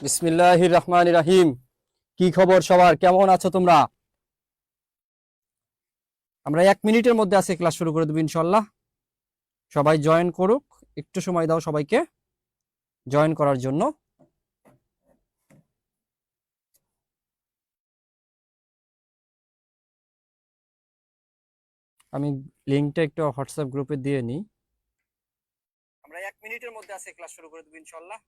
বিসমিল্লাহির রহমানির রহিম। কি খবর সবার, কেমন আছো তোমরা? আমরা 1 মিনিটের মধ্যে আজকে ক্লাস শুরু করে দেবো ইনশাল্লাহ। সবাই জয়েন করুক, একটু সময় দাও সবাইকে জয়েন করার জন্য। আমি লিঙ্কটা একটু হোয়াটসঅ্যাপ গ্রুপে দিয়ে নিই। আমরা 1 মিনিটের মধ্যে আজকে ক্লাস শুরু করে দেবো ইনশাল্লাহ।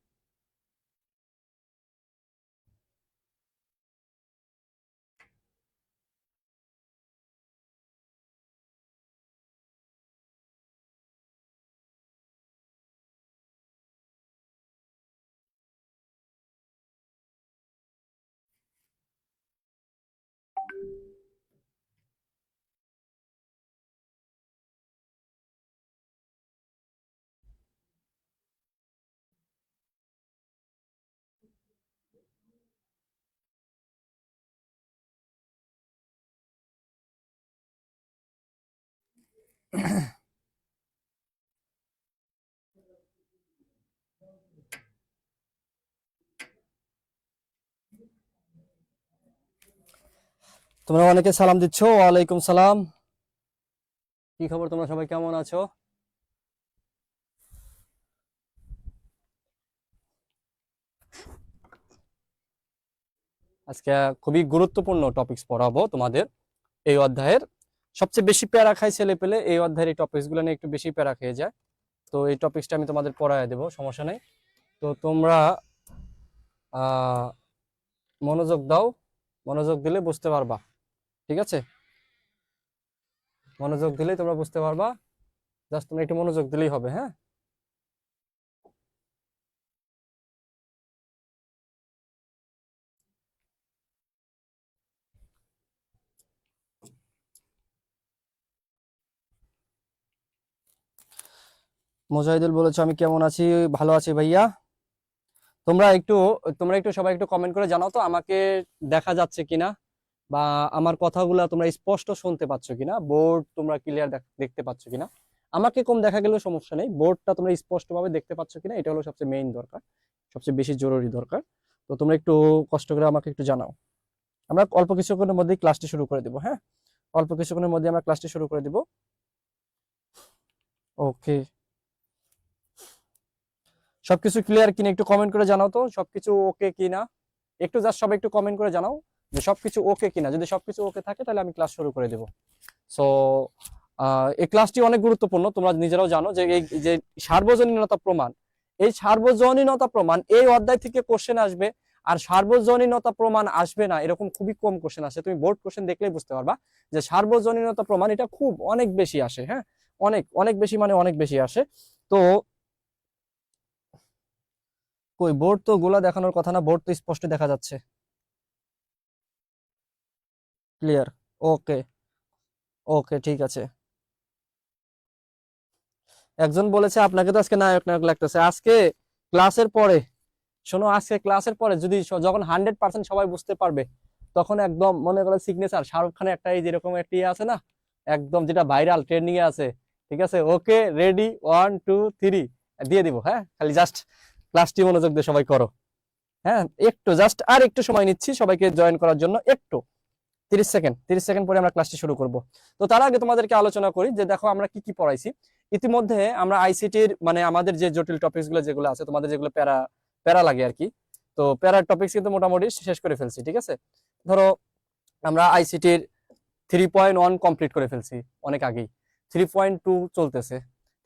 তোমরা অনেকে সালাম দিচ্ছ, ওয়ালাইকুম সালাম। কি খবর, তোমরা সবাই কেমন আছো? আজকে খুবই গুরুত্বপূর্ণ টপিকস পড়াবো তোমাদের। এই অধ্যায়ের সবচেয়ে বেশি প্যারা খায় ছেলে পেলে, এই অধ্যায়ের এই টপিকস গুলো নিয়ে একটু বেশি প্যারা খেয়ে যায়। তো এই টপিকসটা আমি তোমাদের পড়ায় দেবো, সমস্যা নেই। তো তোমরা মনোযোগ দাও, মনোযোগ দিলে বুঝতে পারবা, ঠিক আছে? মনোযোগ দিলেই তোমরা বুঝতে পারবা, জাস্ট তোমরা একটু মনোযোগ দিলেই হবে। হ্যাঁ, মুজাহিদুল বলেছো আমি কেমন আছি, ভালো আছি ভাইয়া। তোমরা একটু তোমরা একটু সবাই একটু কমেন্ট করে জানাও তো আমাকে দেখা যাচ্ছে কিনা, বা আমার কথাগুলা তোমরা স্পষ্ট শুনতে পাচ্ছ কিনা, বোর্ড তোমরা ক্লিয়ার দেখতে পাচ্ছ কিনা। আমাকে কম দেখা গেলেও সমস্যা নেই, বোর্ডটা তোমরা স্পষ্টভাবে দেখতে পাচ্ছ কিনা, এটা হলো সবচেয়ে মেইন দরকার, সবচেয়ে বেশি জরুরি দরকার। তো তোমরা একটু কষ্ট করে আমাকে একটু জানাও। আমরা অল্প কিছুক্ষণের মধ্যেই ক্লাসটি শুরু করে দিব। হ্যাঁ, অল্প কিছুক্ষণের মধ্যে আমরা ক্লাসটি শুরু করে দিব। ওকে, সবকিছু ক্লিয়ার কিনা একটু কমেন্ট করে জানাও তো, সবকিছু ওকে কিনা। একটু জাস্ট সবাই একটু কমেন্ট করে জানাও যে সবকিছু ওকে কিনা। যদি সবকিছু ওকে থাকে তাহলে আমি ক্লাস শুরু করে দেব। সো এই ক্লাসটি অনেক গুরুত্বপূর্ণ, তোমরা নিজেরাও জানো যে এই যে সার্বজনীনতা প্রমাণ, এই সার্বজনীনতা প্রমাণ এই অধ্যায় থেকে কোশ্চেন আসবে। আর সার্বজনীনতা প্রমাণ আসবে না এরকম খুবই কম কোশ্চেন আসে। তুমি বোর্ড কোশ্চেন দেখলেই বুঝতে পারবা যে সার্বজনীনতা প্রমাণ এটা খুব অনেক বেশি আসে। হ্যাঁ, অনেক অনেক বেশি, মানে অনেক বেশি আসে। তো কই বোর্ড তো গোলা দেখানোর কথা না, বোর্ড তো স্পষ্ট দেখা যাচ্ছে, ক্লিয়ার। ওকে, ওকে, ঠিক আছে। একজন বলেছে আপনাকে তো আজকে নায়ক নায়ক লাগতেছে আজকে ক্লাসের পরে। শোনো, আজকে ক্লাসের পরে যদি যখন 100% সবাই বুঝতে পারবে, তখন একদম মনে করো সিগনেচার শাহরুখ খানের একটা এই যেরকম একটা ইয়ে আছে না, একদম যেটা ভাইরাল ট্রেন্ডিং এ আছে। ঠিক আছে, ওকে রেডি, 1 2 3 দিয়ে দিব। হ্যাঁ, খালি জাস্ট ক্লাসটি মনোযোগ দিয়ে সবাই করো। হ্যাঁ, একটু জাস্ট আর একটু সময় নিচ্ছি সবাইকে জয়েন করার জন্য, একটু 30 সেকেন্ড, 30 সেকেন্ড পরে আমরা ক্লাসটি শুরু করব। তো তার আগে তোমাদেরকে আলোচনা করি যে দেখো আমরা কি কি পড়াইছি ইতিমধ্যে। আমরা আইসিটির মানে আমাদের যে জটিল টপিকস গুলো যেগুলো আছে, তোমাদের যেগুলো প্যারা প্যারা লাগে আর কি, তো প্যারা টপিকস কিন্তু মোটামুটি শেষ করে ফেলছি। ঠিক আছে, ধরো আমরা আইসিটির 3.1 কমপ্লিট করে ফেলছি অনেক আগেই, 3.2 চলতেছে।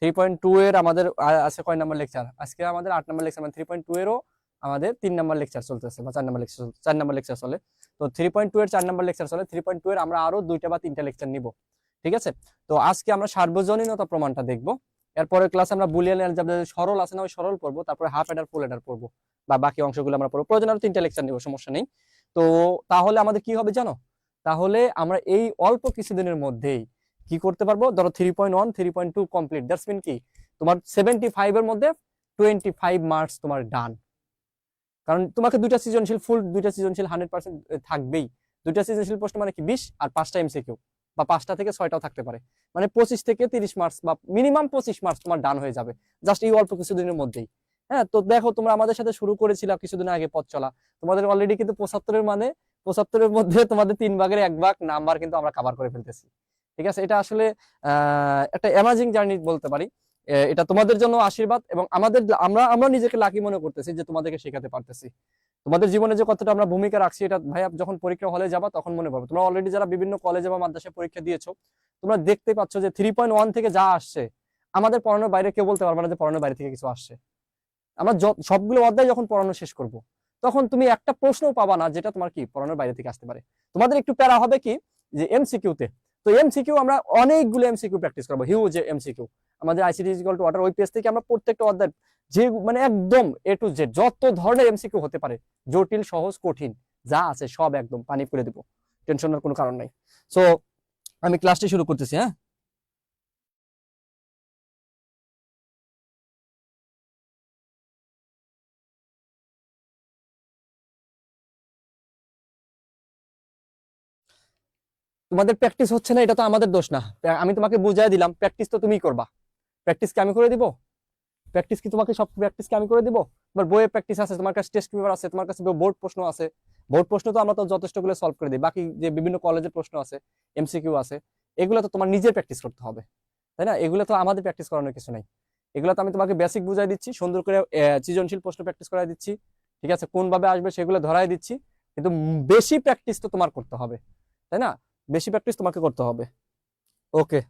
3.2 এর আমাদের আছে কয় নাম্বার লেকচার? আজকে আমাদের 8 নাম্বার লেকচার, মানে 3.2 এরও আমাদের 3 নাম্বার লেকচার চলতেছে, বা 4 নাম্বার লেকচার, 4 নাম্বার লেকচার চলে। তো 3.2 এর 4 নাম্বার লেকচার চলে, 3.2 এর আমরা আরো 2টা বা 3টা লেকচার নিব। ঠিক আছে, তো আজকে আমরা সার্বজনীনতা প্রমাণটা দেখবো। এরপরে ক্লাসে আমরা বুলিয়ান অ্যালজেব্রা সরল আছে না, ওই সরল পড়বো, তারপরে হাফ এডার ফুল এডার পড়বো, বা বাকি অংশগুলো আমরা পড়বো। প্রয়োজন আরো 3টা লেকচার নিব, সমস্যা নেই। তো তাহলে আমাদের কি হবে জানো? তাহলে আমরা এই অল্প কিছুদিনের মধ্যেই কি করতে পারবো, ধরো 3.1 3.2 কমপ্লিট, দ্যাটস মিন কি তোমার 75 এর মধ্যে 25 মার্কস তোমার ডান। কারণ তোমাকে দুইটা সৃজনশীল, ফুল দুইটা সৃজনশীল 100% থাকবেই। দুইটা সৃজনশীল প্রশ্ন মানে কি 20, আর 5টা এমসিকিউ, বা 5টা থেকে 6টাও থাকতে পারে, মানে 25 থেকে 30 মার্কস, বা মিনিমাম 25 মার্কস তোমার ডান হয়ে যাবে জাস্ট এই অল্প কিছুদিনের মধ্যেই। হ্যাঁ, তো দেখো তোমরা আমাদের সাথে শুরু করেছিল কিছুদিন আগে পথ চলা, তোমাদের অলরেডি কিন্তু 75-এর মানে 75-এর মধ্যে তোমাদের 3 ভাগের 1 ভাগ নাম্বার কিন্তু আমরা কভার করে ফেলতেছি। ঠিক আছে, এটা আসলে একটা অ্যামাজিং জার্নি বলতে পারি। এটা তোমাদের জন্য আশীর্বাদ, এবং আমাদের আমরা আমরা নিজেকে লাকি মনে করতেছি যে তোমাদেরকে শেখাতে পারতেছি। তোমাদের জীবনে যে কতটা আমরা ভূমিকা রাখছি এটা ভাইয়া যখন পরীক্ষা হলে যাবা তখন মনে পড়বে। তোমরা অলরেডি যারা বিভিন্ন কলেজে বা মাদ্রাসায় পরীক্ষা দিয়েছো, তোমরা দেখতে পাচ্ছ যে 3.1 থেকে যা আসছে আমাদের পড়ানোর বাইরে কেউ বলতে পারবে না যে পড়ানোর বাইরে থেকে কিছু আসছে। আমরা সবগুলো অধ্যায় যখন পড়ানো শেষ করব, তখন তুমি একটা প্রশ্নও পাবা না যেটা তোমার কি পড়ানোর বাইরে থেকে আসতে পারে। তোমাদের একটু প্যারা হবে কি যে এমসিকিউ তে, তো এমসিকিউ আমরা অনেকগুলো এমসিকিউ প্র্যাকটিস করবো, হিউজ এমসিকিউ। আমাদের ICT is equal to water ওই পেজ থেকে আমরা প্রত্যেকটা অধ্যায় যে মানে একদম এ টু জেড যত ধরনের এমসিকিউ হতে পারে, জটিল সহজ কঠিন যা আছে সব একদম পানি করে দেবো, টেনশনের কোনো কারণ নাই। সো আমি ক্লাসটি শুরু করতেছি। হ্যাঁ, তোমাদের প্র্যাকটিস হচ্ছে না এটা তো আমাদের দোষ না। আমি তোমাকে বুঝাই দিলাম, প্র্যাকটিস তো তুমিই করবা। প্র্যাকটিস কি আমি করে দিব? প্র্যাকটিস কি তোমাকে সব প্র্যাকটিস কি আমি করে দিব? তোমার বইয়ে প্র্যাকটিস আছে, তোমার কাছে টেস্ট পেপার আছে, তোমার কাছে বোর্ড প্রশ্ন আছে। বোর্ড প্রশ্ন তো আমরা তো যথেষ্টগুলো সলভ করে দিই, বাকি যে বিভিন্ন কলেজের প্রশ্ন আছে, এমসিকিউ আছে, এগুলো তো তোমার নিজের প্র্যাকটিস করতে হবে, তাই না? এগুলো তো আমাদের প্র্যাকটিস করানোর কিছু নাই। এগুলো তো আমি তোমাকে বেসিক বুঝাই দিচ্ছি, সুন্দর করে সৃজনশীল প্রশ্ন প্র্যাকটিস করাই দিচ্ছি, ঠিক আছে, কোন ভাবে আসবে সেগুলো ধরাই দিচ্ছি। কিন্তু বেশি প্র্যাকটিস তো তোমার করতে হবে, তাই না? বেশি প্র্যাকটিস তোমাকে করতে হবে। ওকে,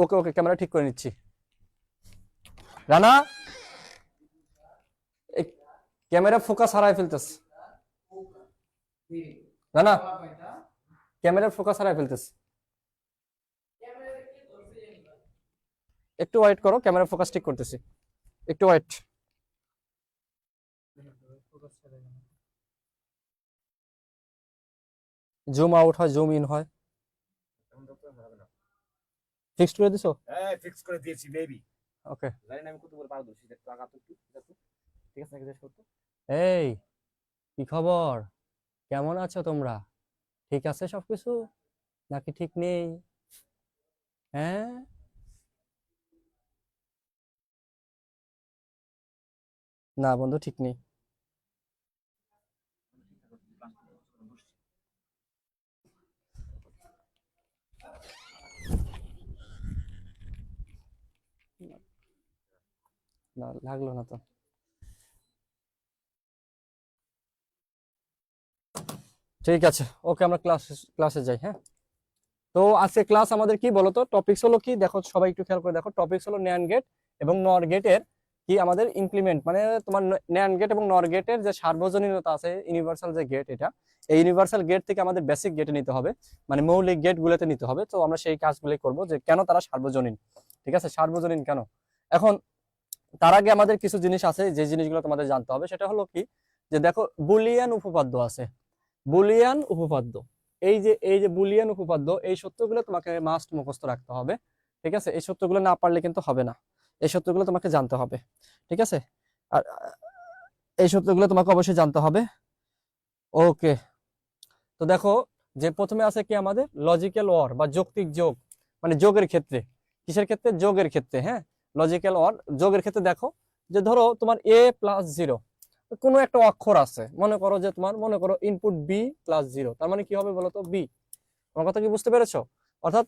ওকে, ওকে, ক্যামেরা ঠিক করে নিচ্ছি। রানা, এই ক্যামেরা ফোকাস হারাই ফেলতেছে। রানা, ক্যামেরার ফোকাস হারাই ফেলতেছে। একটু ওয়েট করো, ক্যামেরা ফোকাস ঠিক করতেছি, একটু ওয়েট। জুম আউট হয়, জুম ইন হয়। ফিক্সড করে দিছো? হ্যাঁ ফিক্স করে দিয়েছি বেবি। ওকে, জানি না আমি কত বড় পারদর্শী, একটু আগা তো একটু দেখো। ঠিক আছে নাকি, দেশ করতে এই কি খবর, কেমন আছো তোমরা? ঠিক আছে সবকিছু নাকি ঠিক নেই? হ্যাঁ, না বন্ধু ঠিক নেই। না লাগলো না তো। ঠিক আছে, ওকে, আমরা ক্লাসে যাই। হ্যাঁ, তো আজকে ক্লাস আমাদের কি বলতো, টপিকস হলো কি দেখো, সবাই একটু খেয়াল করে দেখো, টপিকস হলো ন্যান্ড গেট এবং নর গেটের কি আমাদের ইমপ্লিমেন্ট, মানে তোমার ন্যান্ড গেট এবং নর গেটের যে সার্বজনীনতা আছে, ইউনিভার্সাল যে গেট, এটা এই ইউনিভার্সাল গেট থেকে আমাদের বেসিক গেটে নিতে হবে, মানে মৌলিক গেট গুলোতে নিতে হবে। তো আমরা সেই কাজগুলোই করব যে কেন তারা সার্বজনীন, ঠিক আছে, সার্বজনীন কেন। এখন তার আগে আমাদের কিছু জিনিস আছে যে জিনিসগুলো তোমাদের জানতে হবে, সেটা হলো কি যে দেখো বুলিয়ান উপপাদ্য আছে, বুলিয়ান উপপাদ্য। এই যে বুলিয়ান উপপাদ্য, এই সূত্রগুলো তোমাকে মাস্ট মুখস্থ রাখতে হবে, ঠিক আছে? এই সূত্রগুলো না পারলে কিন্তু হবে না, এই সূত্রগুলো তোমাকে জানতে হবে, ঠিক আছে? আর এই সূত্রগুলো তোমাকে অবশ্যই জানতে হবে। ওকে, তো দেখো যে প্রথমে আছে কি আমাদের লজিক্যাল অর বা যৌক্তিক যোগ, মানে যোগের ক্ষেত্রে, কিসের ক্ষেত্রে? যোগের ক্ষেত্রে। হ্যাঁ, লজিক্যাল অর যোগের ক্ষেত্রে দেখো যে ধরো তোমার a+0 কোনো একটা অক্ষর আছে, মনে করো যে তোমার মনে করো ইনপুট b+0, তার মানে কি হবে বলো তো? বি। আমার কথা কি বুঝতে পেরেছো? অর্থাৎ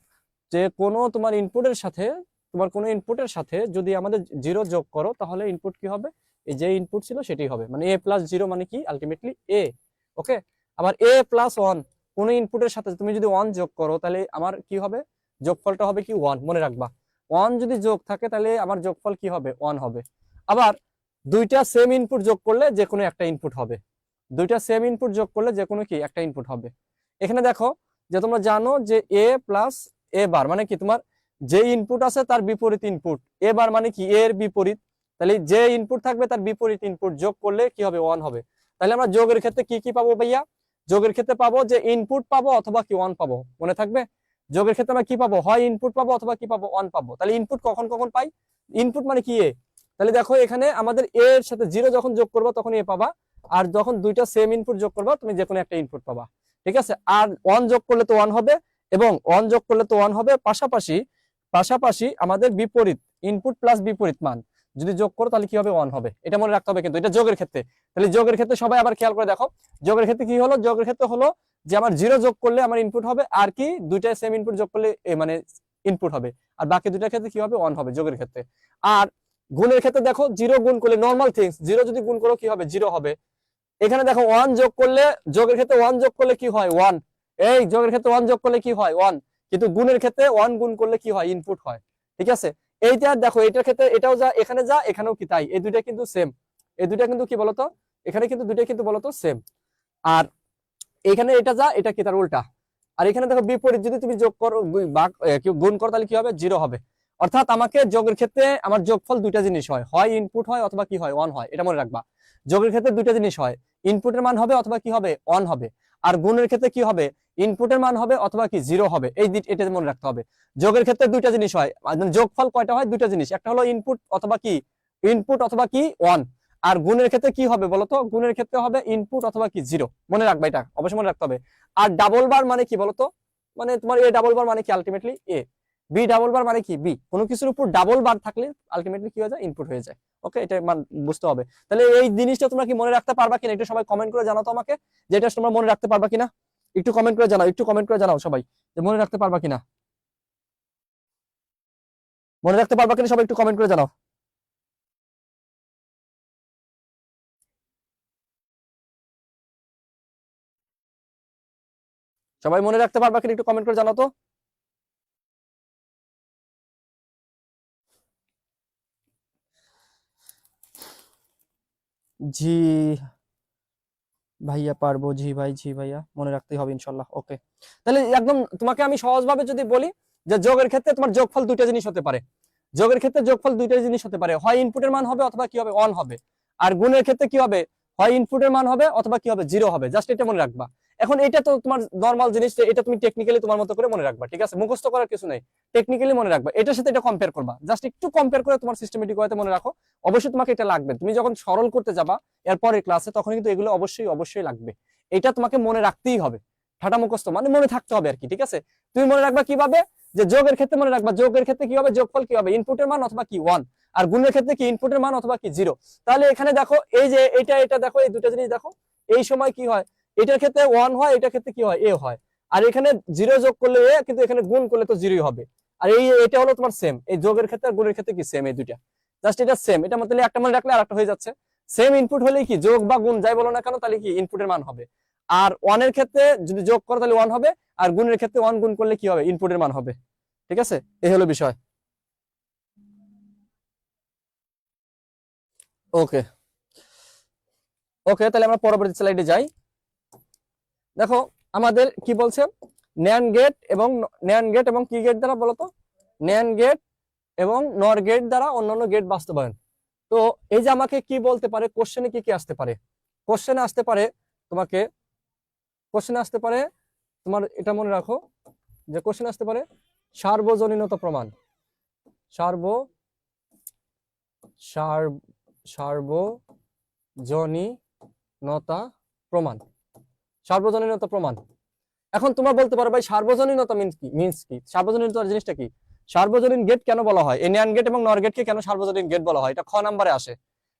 যে কোনো তোমার ইনপুটের সাথে, তোমার কোনো ইনপুটের সাথে যদি আমাদের 0 যোগ করো তাহলে ইনপুট কি হবে? এই যে ইনপুট ছিল সেটাই হবে, মানে a+0 মানে কি আলটিমেটলি a। ওকে, আবার a+1 কোনো ইনপুটের সাথে তুমি যদি 1 যোগ করো তাহলে আমার কি হবে? যোগফলটা হবে কি 1, মনে রাখবা। 1 যদি যোগ থাকে তাহলে আমার যোগফল কি হবে? 1 হবে। আবার দুইটা সেম ইনপুট যোগ করলে যে কোনো একটা ইনপুট হবে, দুইটা সেম ইনপুট যোগ করলে যে কোনো কি একটা ইনপুট হবে। এখানে দেখো যে তোমরা জানো যে a+a বার মানে কি, তোমার যে ইনপুট আছে তার বিপরীত ইনপুট, এ বার মানে কি এর বিপরীত, তাহলে যে ইনপুট থাকবে তার বিপরীত ইনপুট যোগ করলে কি হবে? 1 হবে। তাহলে আমরা যোগের ক্ষেত্রে কি কি পাবো ভাইয়া? যোগের ক্ষেত্রে পাবো যে ইনপুট পাবো অথবা কি 1 পাবো, মনে থাকবে? যোগের ক্ষেত্রে আমরা কি পাবো? হয় ইনপুট পাবো অথবা কি পাবো? 1 পাবো। তাহলে ইনপুট কখন কখন পাই? ইনপুট মানে কি এ, তাহলে দেখো এখানে আমাদের এ এর সাথে 0 যখন যোগ করবো তখন এ পাবা, আর যখন দুইটা সেম ইনপুট যোগ করবা তুমি যে কোনো একটা ইনপুট পাবা, ঠিক আছে? আর 1 যোগ করলে তো 1 হবে, এবং ওয়ান যোগ করলে তো ওয়ান হবে, পাশাপাশি পাশাপাশি আমাদের বিপরীত ইনপুট প্লাস বিপরীত মান যদি যোগ করো তাহলে কি হবে, ওয়ান হবে। এটা মনে রাখতে হবে কিন্তু, এটা যোগের ক্ষেত্রে। তাহলে যোগের ক্ষেত্রে সবাই আবার খেয়াল করে দেখো, যোগের ক্ষেত্রে কি হলো, যোগের ক্ষেত্রে হলো যে আমার জিরো যোগ করলে আমার ইনপুট হবে, আর কি দুইটা সেম ইনপুট যোগ করলে মানে ইনপুট হবে, আর বাকি দুইটার ক্ষেত্রে কি হবে, ওয়ান হবে যোগের ক্ষেত্রে। আর গুণের ক্ষেত্রে দেখো, জিরো গুণ করলে নর্মাল থিংস, জিরো যদি গুণ করো কি হবে, জিরো হবে। এখানে দেখো ওয়ান যোগ করলে, যোগের ক্ষেত্রে ওয়ান যোগ করলে কি হয়, ওয়ান। এই যোগের ক্ষেত্রে ওয়ান যোগ করলে কি হয়, ওয়ান। কিন্তু গুণের ক্ষেত্রে ওয়ান গুণ করলে কি হয়, ইনপুট হয়। ঠিক আছে, এইটা দেখো, এটার ক্ষেত্রে এটাও যা এখানে যা এখানেও কি তাই, এই দুইটা কিন্তু সেম। এই দুইটা কিন্তু কি বলতো, এখানে কিন্তু দুইটা কিন্তু বলতো সেম। আর এখানে এটা যা এটা কি তার উল্টা। আর এখানে দেখো বিপরীত, যদি তুমি যোগ করো গুণ করো তাহলে কি হবে, জিরো হবে। অর্থাৎ আমাকে যোগের ক্ষেত্রে আমার যোগফল দুইটা জিনিস হয়, হয় ইনপুট হয় অথবা কি হয়, ওয়ান হয়। এটা মনে রাখবা, যোগের ক্ষেত্রে দুইটা জিনিস হয়, ইনপুটের মান হবে অথবা কি হবে, ওয়ান হবে। আর গুণের ক্ষেত্রে কি হবে, ইনপুটের মান হবে অথবা কি জিরো হবে। এটা মনে রাখতে হবে। যোগের ক্ষেত্রে দুইটা জিনিস হয়, যোগফল কয়টা হয়, দুইটা জিনিস, একটা হলো ইনপুট অথবা কি, ইনপুট অথবা কি ওয়ান। আর গুণের ক্ষেত্রে কি হবে বলতো, গুণের ক্ষেত্রে হবে ইনপুট অথবা কি জিরো। মনে রাখবা, এটা অবশ্যই মনে রাখতে হবে। আর ডাবল বার মানে কি বলতো, মানে তোমার এ ডাবল বার মানে কি আলটিমেটলি এ, বি ডাবল বার মানে কি বি। কোনো কিছুর উপর ডাবল বার থাকলে আলটিমেটলি কি হয়ে যায়, ইনপুট হয়ে যায়। ওকে, এটা বুঝতে হবে। তাহলে এই জিনিসটা তোমরা কি মনে রাখতে পারবা কিনা, একটু সবাই কমেন্ট করে জানাও তো আমাকে, যে এটা তোমরা মনে রাখতে পারবা কিনা। একটু কমেন্ট করে জানাও, একটু কমেন্ট করে জানাও সবাই, যে মনে রাখতে পারবা কিনা। মনে রাখতে পারবা কিনা সবাই একটু কমেন্ট করে জানাও। সবাই মনে রাখতে পারবা কিনা একটু কমেন্ট করে জানাও তো। জি ভাইয়া পারবো, জি ভাই, জি ভাইয়া, মনে রাখতেই হবে ইনশাল্লাহ। ওকে, তাহলে একদম তোমাকে আমি সহজভাবে যদি বলি, যে যোগের ক্ষেত্রে তোমার যোগফল দুইটা জিনিস হতে পারে, যোগের ক্ষেত্রে যোগফল দুইটা জিনিস হতে পারে, হয় ইনপুটের মান হবে অথবা কি হবে, অন হবে। আর গুণের ক্ষেত্রে কি হবে, হয় ইনপুটের মান হবে অথবা কি হবে, জিরো হবে। জাস্ট এটা মনে রাখবা। এখন এটা তো তোমার নর্মাল জিনিস, এটা তুমি টেকনিক্যালি তোমার মতো করে মনে রাখবা, ঠিক আছে, মুখস্থ করার কিছু নেই, টেকনিক্যালি মনে রাখবা। এটার সাথে এটা কম্পেয়ার করবা, জাস্ট একটু কম্পেয়ার করে তোমার সিস্টেমেটিক ওয়েতে মনে রাখো। অবশ্যই তোমাকে এটা লাগবে, তুমি যখন সরল করতে যাবা এরপরের ক্লাসে, তখন কিন্তু এগুলো অবশ্যই অবশ্যই লাগবে। এটা তোমাকে মনে রাখতেই হবে, ঠাটা মুখস্থ মানে মনে থাকতে হবে আর কি। ঠিক আছে, তুমি মনে রাখবা কিভাবে, যে যোগের ক্ষেত্রে মনে রাখবা, যোগের ক্ষেত্রে কি হবে, যোগফল কি হবে, ইনপুটের মান অথবা কি ওয়ান। আর গুণের ক্ষেত্রে কি, ইনপুটের মান অথবা কি জিরো। তাহলে এখানে দেখো, এই যে এটা দেখো, এই দুটো জিনিস দেখো, এই সময় কি হয়, এটার ক্ষেত্রে ওয়ান হয়, এটার ক্ষেত্রে কি হয়, এ হয়। আর এখানে জিরো যোগ করলে এ, কিন্তু এখানে গুণ করলে তো জিরোই হবে। আর এটা হলো তোমার সেম, এই যোগের ক্ষেত্রে আর গুণের ক্ষেত্রে কি সেম, এই দুইটা জাস্ট এটা সেম। এটা মতলব একটা মনে রাখলে আর একটা হয়ে যাচ্ছে। সেম ইনপুট হলেই কি, যোগ বা গুণ যাই বলো না কেন, তাহলে কি ইনপুটের মান হবে। আর ওয়ানের ক্ষেত্রে যদি যোগ করো তাহলে ওয়ান হবে, আর গুণের ক্ষেত্রে ওয়ান গুণ করলে কি হবে, ইনপুটের মান হবে। ঠিক আছে, এই হলো বিষয়। ওকে ওকে, তাহলে আমরা পরবর্তী স্লাইডে যাই। দেখো আমাদের কি বলছে, ন্যান্ড গেট এবং কি গেট দ্বারা বলতো, ন্যান্ড গেট এবং নর গেট দ্বারা অন্যান্য গেট বাস্তবায়ন। তো এই যে আমাকে কি বলতে পারে, কোশ্চেনে কি কি আসতে পারে, কোশ্চেনে আসতে পারে তোমাকে, কোশ্চেনে আসতে পারে তোমার, এটা মনে রাখো, যে কোশ্চেন আসতে পারে সার্বজনীনতা প্রমাণ, সার্ব সার্বজনীনতা প্রমাণ, সার্বজনীনতা প্রমাণ। এখন তোমরা বলতে পারো ভাই সার্বজনীনতা মিন্স কি, সার্বজনীনতা জিনিসটা কি, সার্বজনীন গেট কেন বলা হয়, এই ন্যান্ড গেট এবং নর গেটকে কেন সার্বজনীন গেট বলা হয়, এটা খ নাম্বারে আসে।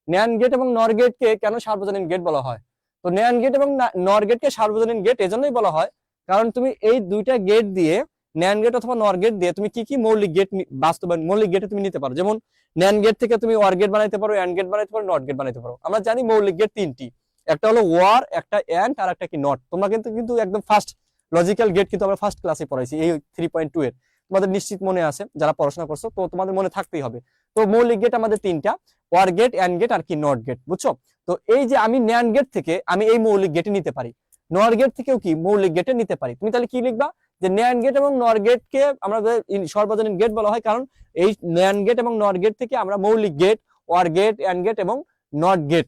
ন্যান্ড গেট এবং নর গেটকে কেন সার্বজনীন গেট বলা হয়। তো ন্যান্ড গেট এবং নর গেটকে সার্বজনীন গেট এজন্যই বলা হয়, কারণ তুমি এই দুইটা গেট দিয়ে, ন্যান্ড গেট অথবা নর গেট দিয়ে তুমি কি কি মৌলিক গেট বাস্তবায়ন, মৌলিক গেটে তুমি নিতে পারো। যেমন ন্যান্ড গেট থেকে তুমি ওয়ার গেট বানাইতে পারো, অ্যান্ড গেট বানাইতে পারো, নট গেট বানাইতে পারো। আমরা জানি মৌলিক গেট তিনটি, একটা হলো ওয়ার, একটা অ্যান্ড, আর একটা কি নট। তোমরা কিন্তু কিন্তু একদম ফার্স্ট লজিক্যাল গেট কিন্তু আমরা ফার্স্ট ক্লাসে পড়াইছি, এই 3.2 এর, তোমাদের নিশ্চিত মনে আছে যারা পড়াশোনা করছো, তো তোমাদের মনে থাকতেই হবে। তো মৌলিক গেট আমাদের তিনটা, ওয়ার গেট, অ্যান্ড গেট, আর কি নট গেট, বুঝছো। তো এই যে আমি ন্যান্ড গেট থেকে আমি এই মৌলিক গেটে নিতে পারি, নর গেট থেকেও কি মৌলিক গেটে নিতে পারি। তুমি তাহলে কি লিখবা, যে ন্যান্ড গেট এবং নর গেটকে আমরা সর্বজনীন গেট বলা হয়, কারণ এই ন্যান্ড গেট এবং নর গেট থেকে আমরা মৌলিক gate, or gate, and gate এবং নট গেট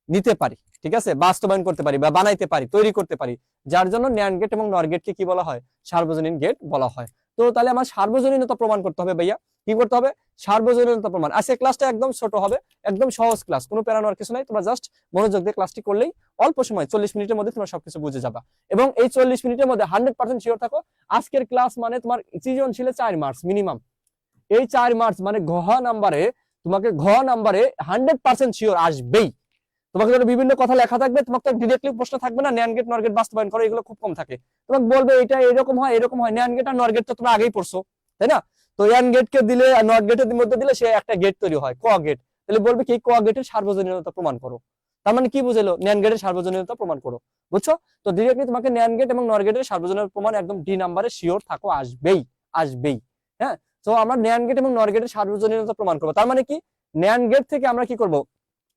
নিতে পারি। ঠিক আছে, বাস্তবায়ন করতে পারি বা বানাইতে পারি, তৈরি করতে পারি, যার জন্য ন্যান্ড গেট এবং নর গেটকে কি বলা হয়, সার্বজনীন গেট বলা হয়। তো তাহলে আমার সার্বজনীনতা প্রমাণ করতে হবে ভাইয়া, কি করতে হবে, সার্বজনীনতা প্রমাণ। আজকে ক্লাসটা একদম ছোট হবে, একদম সহজ ক্লাস, কোনো প্যারা নেওয়ার কিছু নাই, তোমরা জাস্ট মনোযোগ দিয়ে ক্লাসটি করলেই অল্প সময় 40 মিনিটের মধ্যে তোমরা সবকিছু বুঝে যাবা। এবং এই 40 মিনিটের মধ্যে 100% শিওর থাকো আজকের ক্লাস মানে তোমার সৃজনশীলে 4 মার্কস মিনিমাম। এই 4 মার্কস মানে তোমাকে ঘ নাম্বারে 100% শিওর আসবেই। তোমাকে ধরো বিভিন্ন কথা লেখা থাকবে, তোমাকে তো ডিরেক্টলি প্রশ্ন থাকবে না ন্যান গেট নর গেট বাস্তবায়ন করো, এগুলো খুব কম থাকে। তোমাকে বলবে এটা এরকম হয় এরকম হয়, ন্যান গেট আর নর গেট তো তোমরা আগেই পড়ছো, তাই না? তো এন গেট কে দিলে আর নট গেটের মধ্যে দিলে সে একটা গেট তৈরি হয়, ক গেট। তাহলে বলবে কি ক গেটের সার্বজনীনতা প্রমাণ করো। তার মানে কি বুঝালো, ন্যান গেটের সার্বজনীনতা প্রমাণ করো, বুঝছো? তো ডিরেক্টলি তোমাকে ন্যান গেট এবং নর গেটের সার্বজনীনতা প্রমাণ একদম ডি নাম্বারে শিওর থাকো আসবেই, আসবেই। হ্যাঁ, তো আমরা ন্যান গেট এবং নর গেটের সার্বজনীনতা প্রমাণ করবো। তার মানে কি, ন্যান গেট থেকে আমরা কি করব,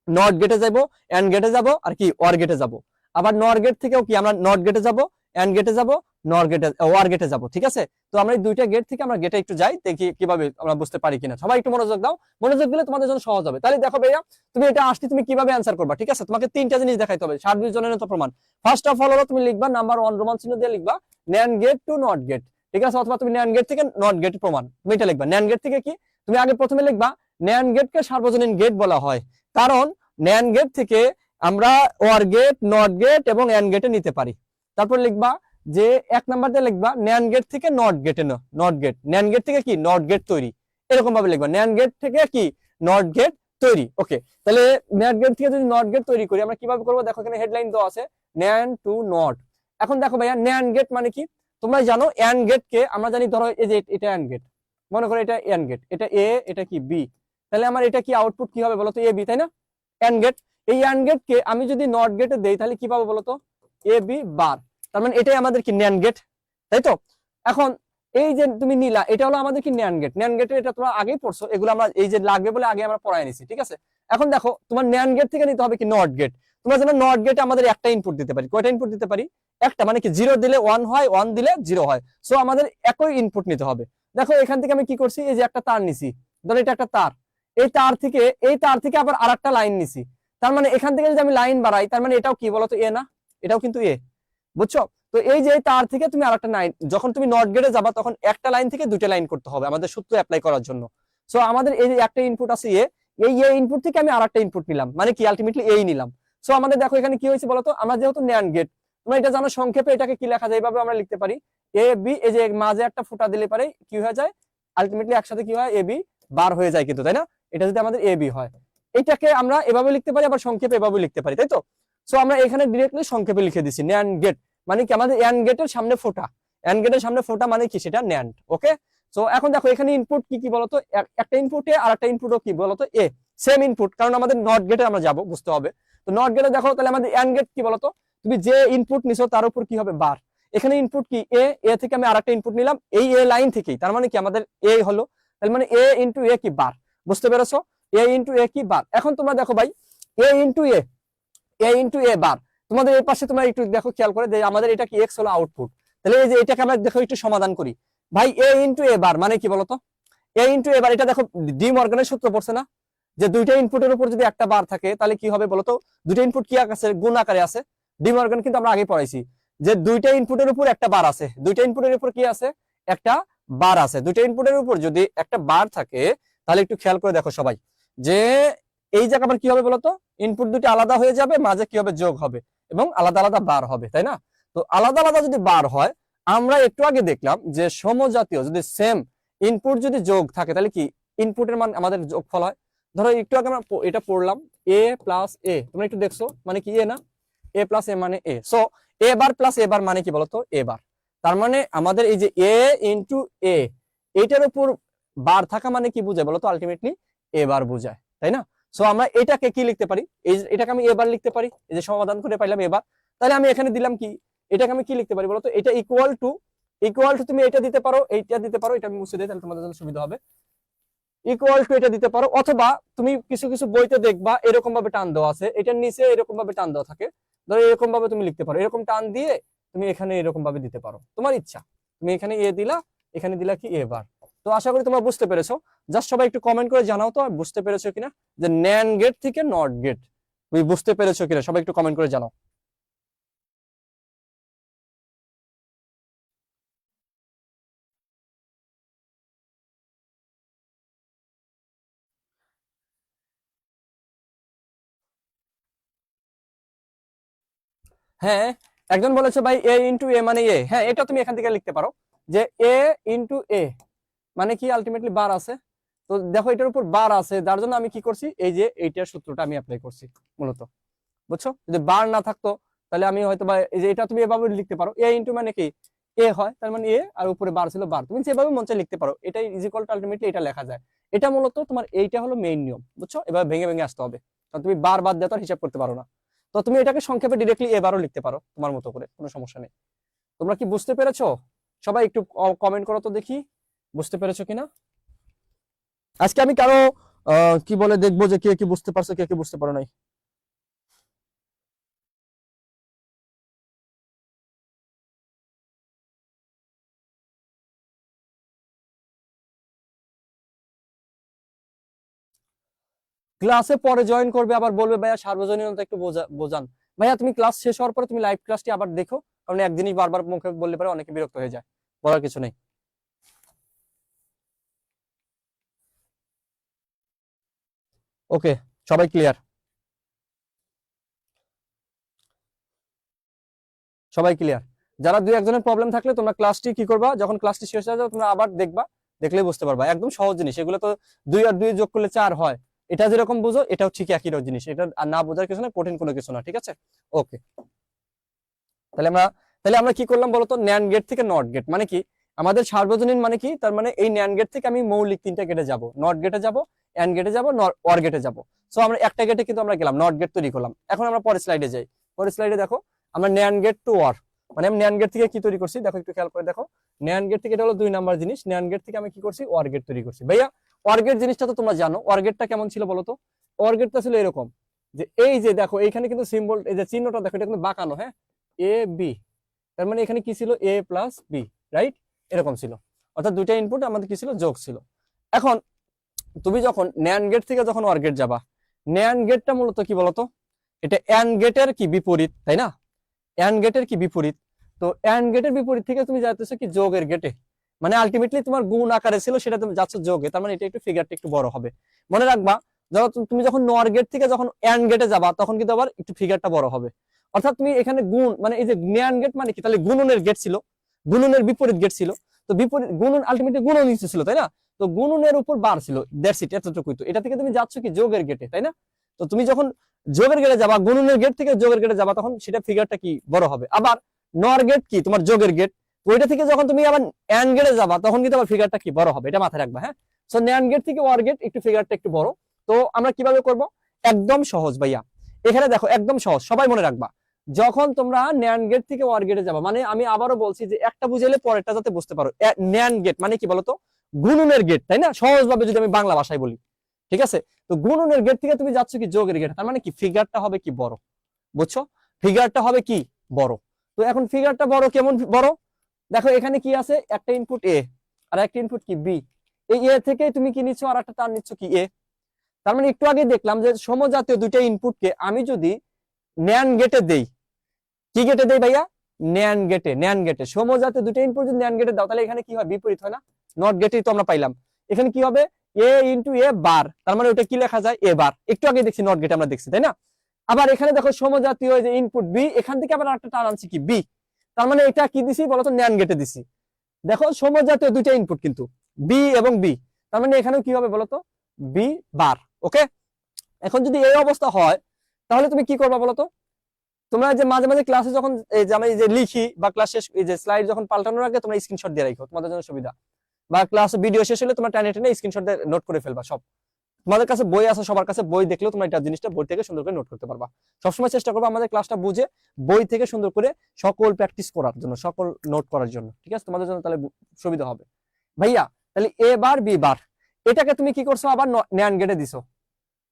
নট গেটে যাবো, এন্ড গেটে যাব, আর কি অর গেটে যাব। আবার নর গেট থেকেও কি আমরা নট গেটে যাব, এন্ড গেটে যাব, নর গেটে ওয়ার গেটে যাব, ঠিক আছে? তো আমরা এই দুইটা গেট থেকে আমরা গেটে একটু যাই, দেখি কিভাবে আমরা বুঝতে পারি কিনা। সবাই একটু মনোযোগ দাও, মনোযোগ দিলে তোমাদের জন্য সহজ হবে। তাহলে দেখো ভাইয়া, তুমি এটা আসলে তুমি কিভাবে অ্যান্সার করবা, ঠিক আছে? তোমাকে তিনটা জিনিস দেখাইতে হবে সার্বজনীনতা প্রমাণ। ফার্স্ট অফ অল হলো তুমি লিখবা নাম্বার 1 রোমান চিহ্ন দিয়ে লিখবা nand gate to not gate, ঠিক আছে? অথবা তুমি ন্যান গেট থেকে নট গেট প্রমাণ, তুমি এটা লিখবা। ন্যান গেট থেকে কি, তুমি আগে প্রথমে লিখবা ন্যান গেটকে সার্বজনীন গেট বলা হয়, কারণ ন্যান গেট থেকে আমরা ওয়ার গেট, নট গেট এবং এন্ড গেটে নিতে পারি। তারপর লিখবা যে 1 নাম্বার দিয়ে লিখবা ন্যান গেট থেকে নট গেটে, নট গেট, ন্যান গেট থেকে কি নট গেট তৈরি, এরকম ভাবে লিখবা ন্যান গেট থেকে কি নট গেট তৈরি। ওকে, তাহলে ন্যান গেট থেকে যদি নট গেট তৈরি করি আমরা কিভাবে করবো, দেখো এখানে হেডলাইন দেওয়া আছে ন্যান টু নট। এখন দেখো ভাইয়া ন্যান গেট মানে কি, তোমরা জানো এন্ড গেট কে আমরা জানি, ধরো এই যে এটা এন্ড গেট, মনে করো এটা এন্ড গেট, এটা এ, এটা কি বি, তাহলে আমার এটা কি আউটপুট কি হবে বলো তো, এ বি, তাই না? এন্ড গেট, এই এন্ড গেট কে আমি যদি নট গেটে দেই তাহলে কি পাবো বলতো, এ বি বার। তার মানে এটাই আমাদের কি ন্যান গেট, তাই তো? এখন এই যে তুমি নিলা, এটা হলো আমাদের কি ন্যান গেট। ন্যান গেটে এটা তোমরা আগেই পড়ছো, এগুলো আমরা এই যে লাগবে বলে আগে আমরা পড়াই নিছি, ঠিক আছে? এখন দেখো তোমার ন্যান গেট থেকে নিতে হবে কি নট গেট। তোমরা জানো নট গেটে আমাদের একটা ইনপুট দিতে পারি, কয়টা ইনপুট দিতে পারি, একটা, মানে কি 0 দিলে 1 হয়, 1 দিলে 0 হয়। সো আমাদের একই ইনপুট নিতে হবে। দেখো এখান থেকে আমি কি করছি, এই যে একটা তার নিছি, ধরো এটা একটা তার, এই তার থেকে আবার আরেকটা লাইন নিছি। তার মানে এখান থেকে যদি আমি লাইন বাড়াই, তার মানে এটাও কি বলতো, এ না? এটাও কিন্তু এ, বুঝছো? তো এই যে তার থেকে তুমি আরেকটা লাইন, যখন তুমি নট গেটে যাবা তখন একটা লাইন থেকে দুইটা লাইন করতে হবে আমাদের সূত্র অ্যাপ্লাই করার জন্য। সো আমাদের এই যে একটা ইনপুট আছে এ, এই এ ইনপুট থেকে আমি আরেকটা ইনপুট নিলাম, মানে কি আলটিমেটলি এই নিলাম। সো আমাদের দেখো এখানে কি হয়েছে বলতো, আমরা যেহেতু ন্যান্ড গেট, তোমরা এটা জানো সংক্ষেপে এটাকে কি লেখা যায়, এইভাবে আমরা লিখতে পারি এ বি, এই যে মাঝে একটা ফুটা দিলে পারে কি হয়ে যায়, আলটিমেটলি একসাথে কি হয়, এ বি বার হয়ে যায় কিন্তু, তাই না? এটা যদি আমাদের এ বি হয়, এটাকে আমরা এভাবে লিখতে পারি, আবার সংক্ষেপে এভাবে লিখতে পারি, তাই তো? সো আমরা এখানে ডিরেক্টলি সংক্ষেপে লিখে দিছি ন্যান্ড গেট, মানে কি আমাদের এন্ড গেটের সামনে ফোটা, এন্ড গেটের সামনে ফোটা মানে কি, সেটা ন্যান্ড। ওকে, সো এখন দেখো এখানে ইনপুট কি কি বলতো, একটা ইনপুটে আর একটা ইনপুটও কি বলতো এ, সেম ইনপুট, কারণ আমাদের নট গেটে আমরা যাব, বুঝতে হবে। তো নট গেটে দেখো তাহলে আমাদের এন্ড গেট কি বলতো, তুমি যে ইনপুট নিছো তার উপর কি হবে বার। এখানে ইনপুট কি এ, এ থেকে আমি আরেকটা ইনপুট নিলাম এই এ লাইন থেকেই, তার মানে কি আমাদের এ হলো, তার মানে এ ইনটু এ কি বার, বুঝতে পেরেছো? এ ইনটু এ কি বার। এখন তোমরা দেখো ভাই এ into a, A into a বার, তোমাদের এই পাশে তোমরা একটু দেখো খেয়াল করে যে আমাদের এটা কি এক্স হলো আউটপুট। তাহলে এই যে এটাকে আমরা দেখো একটু সমাধান করি ভাই, এ ইনটু এ বার মানে কি বলতো, এ ইনটু এ বার, এটা দেখো ডি মর্গানের সূত্র পড়ছে না, যে দুইটা ইনপুটের উপর যদি একটা বার থাকে তাহলে কি হবে বলতো, দুইটা ইনপুট কি আছে, গুণ আকারে আছে। ডি মর্গান কিন্তু আমরা আগে পড়াইছি যে দুইটা ইনপুটের উপর একটা বার আছে, দুইটা ইনপুটের উপর কি আছে, একটা বার আছে। দুইটা ইনপুটের উপর যদি একটা বার থাকে তাহলে একটু খেয়াল করে দেখো সবাই, যে এই জায়গা আবার কি হবে বলতো, ইনপুট দুটি আলাদা হয়ে যাবে, মাঝে কি হবে যোগ হবে, এবং আলাদা আলাদা বার হবে, তাই না? তো আলাদা আলাদা যদি বার হয়, আমরা একটু আগে দেখলাম যে সমজাতীয় যদি সেম ইনপুট যদি যোগ থাকে তাহলে কি ইনপুটের মান আমাদের যোগফল হয়। ধরো একটু আগে আমরা এটা পড়লাম এ প্লাস এ, তোমরা একটু দেখছো মানে কি এ না, এ প্লাস এ মানে এ। সো এ বার প্লাস এ বার মানে কি বলতো এ বার। তার মানে আমাদের এই যে এ ইন্টু এ, এটার উপর বার থাকা মানে কি বোঝায় বলতো, আলটিমেটলি এ বার বোঝায়, তাই না? সো আমরা এটাকে কি লিখতে পারি, এটাকে আমি এবার লিখতে পারি, এই যে সমাধান করে পাইলাম এবার। তাহলে আমি এখানে দিলাম কি, এটাকে আমি কি লিখতে পারি বলতো, এটা ইকুয়াল টু, তুমি এটা দিতে পারো, এইটা দিতে পারো, এটা আমি মুছে দিই তাহলে তোমাদের জন্য সুবিধা হবে। ইকুয়াল টু এটা দিতে পারো, অথবা তুমি কিছু কিছু বইতে দেখবা এরকম ভাবে টান দেওয়া আছে, এটার নিচে এরকম ভাবে টান দেওয়া থাকে, ধরো এরকম ভাবে তুমি লিখতে পারো, এরকম টান দিয়ে তুমি এখানে এরকম ভাবে দিতে পারো, তোমার ইচ্ছা। তুমি এখানে এ দিলা, এখানে দিলা কি এ বার। তো আশা করি তোমরা বুঝতে পেরেছো। জাস্ট সবাই একটু কমেন্ট করে জানাও তো বুঝতে পেরেছো কিনা, যে ন্যান্ড গেট থেকে নট গেট তুমি বুঝতে পেরেছো কিনা, সবাই একটু কমেন্ট করে জানাও। হ্যাঁ, একজন বলেছে ভাই এ ইন্টু এ মানে এ, হ্যাঁ এটা তুমি এখান থেকে লিখতে পারো যে এ ইন্টু এ মানে কি আলটিমেটলি বার আছে। তো দেখো এটার উপর বার আছে, যার জন্য আমি কি করছি, এই যে এইটার সূত্রটা আমি অ্যাপ্লাই করছি মূলত, বুঝছো? যদি বার না থাকতো তাহলে আমি হয়তো বা এই যে এটা তুমি এভাবে লিখতে পারো, এ ইন্টু মানে কি এ হয়, তার মানে এ আর উপরে বার ছিল বার, তুমি যেভাবে মন চায় লিখতে পারো, এটাই ইজ ইকুয়াল টু আলটিমেটলি এটা লেখা যায়। এটা মূলত তোমার এইটা হলো মেইন নিয়ম, বুঝছো? এভাবে ভেঙে ভেঙে আসতে হবে, কারণ তুমি বার বাদ দিয়ে তো আর হিসাব করতে পারো না। তো তুমি এটাকে সংক্ষেপে ডিরেক্টলি এবারও লিখতে পারো তোমার মতো করে, কোনো সমস্যা নেই। তোমরা কি বুঝতে পেরেছো? সবাই একটু কমেন্ট করো তো দেখি বুঝতে পেরেছো কিনা। আজকে আমি কারো কি বলে দেখবো যে কে কি বুঝতে পারছো, কে কি বুঝতে পারো নাই। ক্লাসে পরে জয়েন করবে আবার বলবে ভাইয়া সার্বজনীনতা একটু বোঝান। ভাইয়া তুমি ক্লাস শেষ হওয়ার পরে তুমি লাইভ ক্লাসটি আবার দেখো, কারণ এক জিনিস বারবার মুখে বললে পরে অনেকে বিরক্ত হয়ে যায়, বলার কিছু নেই। ওকে, সবাই ক্লিয়ার? সবাই ক্লিয়ার? যারা দুই একজনের প্রবলেম থাকলে তোমরা ক্লাসটি কি করবা, যখন ক্লাসটি শেষ হয়ে যাবে তোমরা আবার দেখবা, দেখলেই বুঝতে পারবা, একদম সহজ জিনিস এগুলো। তো 2 আর 2 যোগ করলে 4 হয়, এটা যেরকম বুঝো এটাও ঠিক একই রকম জিনিস, এটা আর না বোঝার কিছু না, কঠিন কোনো কিছু না, ঠিক আছে? ওকে, তাহলে আমরা কি করলাম বলতো, ন্যান্ড গেট থেকে নট গেট মানে কি, আমাদের সার্বজনীন মানে কি, তার মানে এই ন্যান্ড গেট থেকে আমি মৌলিক 3টা গেটে যাব, নট গেটে যাব, এন্ড গেটে যাব, অর গেটে যাব। সো আমরা একটা গেটে কিন্তু আমরা গেলাম, নট গেট তৈরি করলাম। এখন আমরা পরের স্লাইডে যাই। পরের স্লাইডে দেখো আমরা ন্যান্ড গেট টু অর, মানে আমি ন্যান্ড গেট থেকে কি তৈরি করছি দেখো, একটু খেয়াল করে দেখো। ন্যান্ড গেট থেকে এটা হলো 2 নাম্বার জিনিস, ন্যান্ড গেট থেকে আমি কি করছি, অর গেট তৈরি করছি। ভাইয়া অর গেট জিনিসটা তো তোমরা জানো, অর গেটটা কেমন ছিল বলতো? অর গেটটা ছিল এরকম, যে এই যে দেখো এইখানে কিন্তু সিম্বল, এই যে চিহ্নটা দেখো, এটা কিন্তু বাঁকানো, হ্যাঁ, এ বি, তার মানে এখানে কি ছিল, এ প্লাস বি, রাইট? এরকম ছিল, অর্থাৎ দুইটা ইনপুট আমাদের কি ছিল, যোগ ছিল। এখন তুমি যখন ন্যান্ড গেট থেকে যখন অর গেট যাবা, ন্যান্ড গেটটা মূলত কি বলতো, এটা এন্ড গেটের কি বিপরীত, তাই না? এন্ড গেটের কি বিপরীত, তো এন্ড গেটের বিপরীত থেকে তুমি যাচ্ছ কি যোগের গেটে, মানে আলটিমেটলি তোমার গুণ আকারে ছিল সেটা তুমি যাচ্ছ যোগে, তার মানে এটা একটু ফিগারটা একটু বড় হবে। মনে রাখবা, যখন তুমি যখন নর গেট থেকে যখন এন্ড গেটে যাবা তখন কিন্তু আবার একটু ফিগারটা বড় হবে। অর্থাৎ তুমি এখানে গুণ, মানে এই যে ন্যান্ড গেট মানে কি, তাহলে গুণনের গেট ছিল, গুণনের বিপরীত গেট ছিল, তো বিপরীত গুণন আলটিমেটলি গুণন নিচে ছিল, তাই না? তো গুণনের উপর বার ছিল, দ্যাটস ইট, এতটুকুই। তো এটা থেকে তুমি যাচ্ছ কি যোগের গেটে, তাই না? তো তুমি যখন যোগের গেটে যাবা, গুণনের গেট থেকে যোগের গেটে যাবা, তখন সেটা ফিগারটা কি বড় হবে। আবার নর গেট কি তোমার যোগের গেট, ওইটা থেকে যখন তুমি আবার এন্ড গেটে যাবা তখন কিন্তু আবার ফিগারটা কি বড় হবে, এটা মাথায় রাখবা, হ্যাঁ? সো ন্যান্ড গেট থেকে ওয়ার গেট একটু ফিগারটা একটু বড়। তো আমরা কিভাবে করব, একদম সহজ ভাইয়া, এখানে দেখো একদম সহজ, সবাই মনে রাখবা, যখন তোমরা ন্যান্ড গেট থেকে ওয়ার গেটে যাবা, মানে আমি আবারও বলছি যে একটা বুঝাইলে পরেরটা যাতে বুঝতে পারো, ন্যান্ড গেট মানে কি বলতো, গুণনের গেট, তাই না? সহজভাবে যদি আমি বাংলা ভাষায় বলি, ঠিক আছে? তো গুণনের গেট থেকে তুমি যাচ্ছ কি যোগের গেট, তার মানে কি ফিগারটা হবে কি বড়, বুঝছো? ফিগারটা হবে কি বড়। তো এখন ফিগারটা বড়, কেমন বড়, দেখো এখানে কি আছে, একটা ইনপুট এ আর একটা ইনপুট কি বি, এই এ থেকে তুমি কি নিচ্ছ আর একটা তার নিচ্ছ কি এ। তার মানে একটু আগে দেখলাম যে সমজাতীয় দুইটা ইনপুটকে আমি যদি ন্যান্ড গেটে দেই, কি গেটে দেই ভাইয়া, ন্যান্ড গেটে, ন্যান্ড গেটে সমজাতীয় দুইটা ইনপুট যদি ন্যান্ড গেটে দাও, তাহলে এখানে কি হয়, বিপরীত হয় না? নট গেটেই তো আমরা পাইলাম, এখানে কি হবে, এ ইন্টু এ বার, তার মানে ওটা কি লেখা যায়, এ বার। একটু আগে দেখছি নট গেটে আমরা দেখছি, তাই না? আবার এখানে দেখো সমজাতীয় যে ইনপুট বি, এখান থেকে আবার একটা টার্ম আনছি কি বি, তার মানে এটা কি দিছি বলতো, ন্যান্ড গেটে দিছি। দেখো সমজাতীয় দুইটা ইনপুট কিন্তু বি এবং বি, তার মানে এখানেও কি হবে বলতো, বি বার। ওকে, এখন যদি এই অবস্থা হয় তাহলে তুমি কি করবা বলতো, তোমরা যে মাঝে মাঝে ক্লাসে যখন এই যে আমি যে লিখি বা ক্লাস শেষ, এই যে স্লাইড যখন পাল্টানোর আগে তোমরা স্ক্রিনশট দিয়ে রাখো, তোমাদের জন্য সুবিধা, বা ক্লাস ভিডিও শেষ হলে তোমরা টেনে টেনে স্ক্রিনশট দিয়ে নোট করে ফেলবা সব। তোমাদের কাছে বই আছে, সবার কাছে বই দেখলেও তোমরা এটা জিনিসটা বই থেকে সুন্দর করে নোট করতে পারবা। সবসময় চেষ্টা করবো আমাদের ক্লাসটা বুঝে বই থেকে সুন্দর করে সকল প্র্যাকটিস করার জন্য, সকল নোট করার জন্য, ঠিক আছে? তোমাদের জন্য তাহলে সুবিধা হবে। ভাইয়া তাহলে এ বার বি বার, এটাকে তুমি কি করছো, আবার ন্যান্ড গেটে দিছো।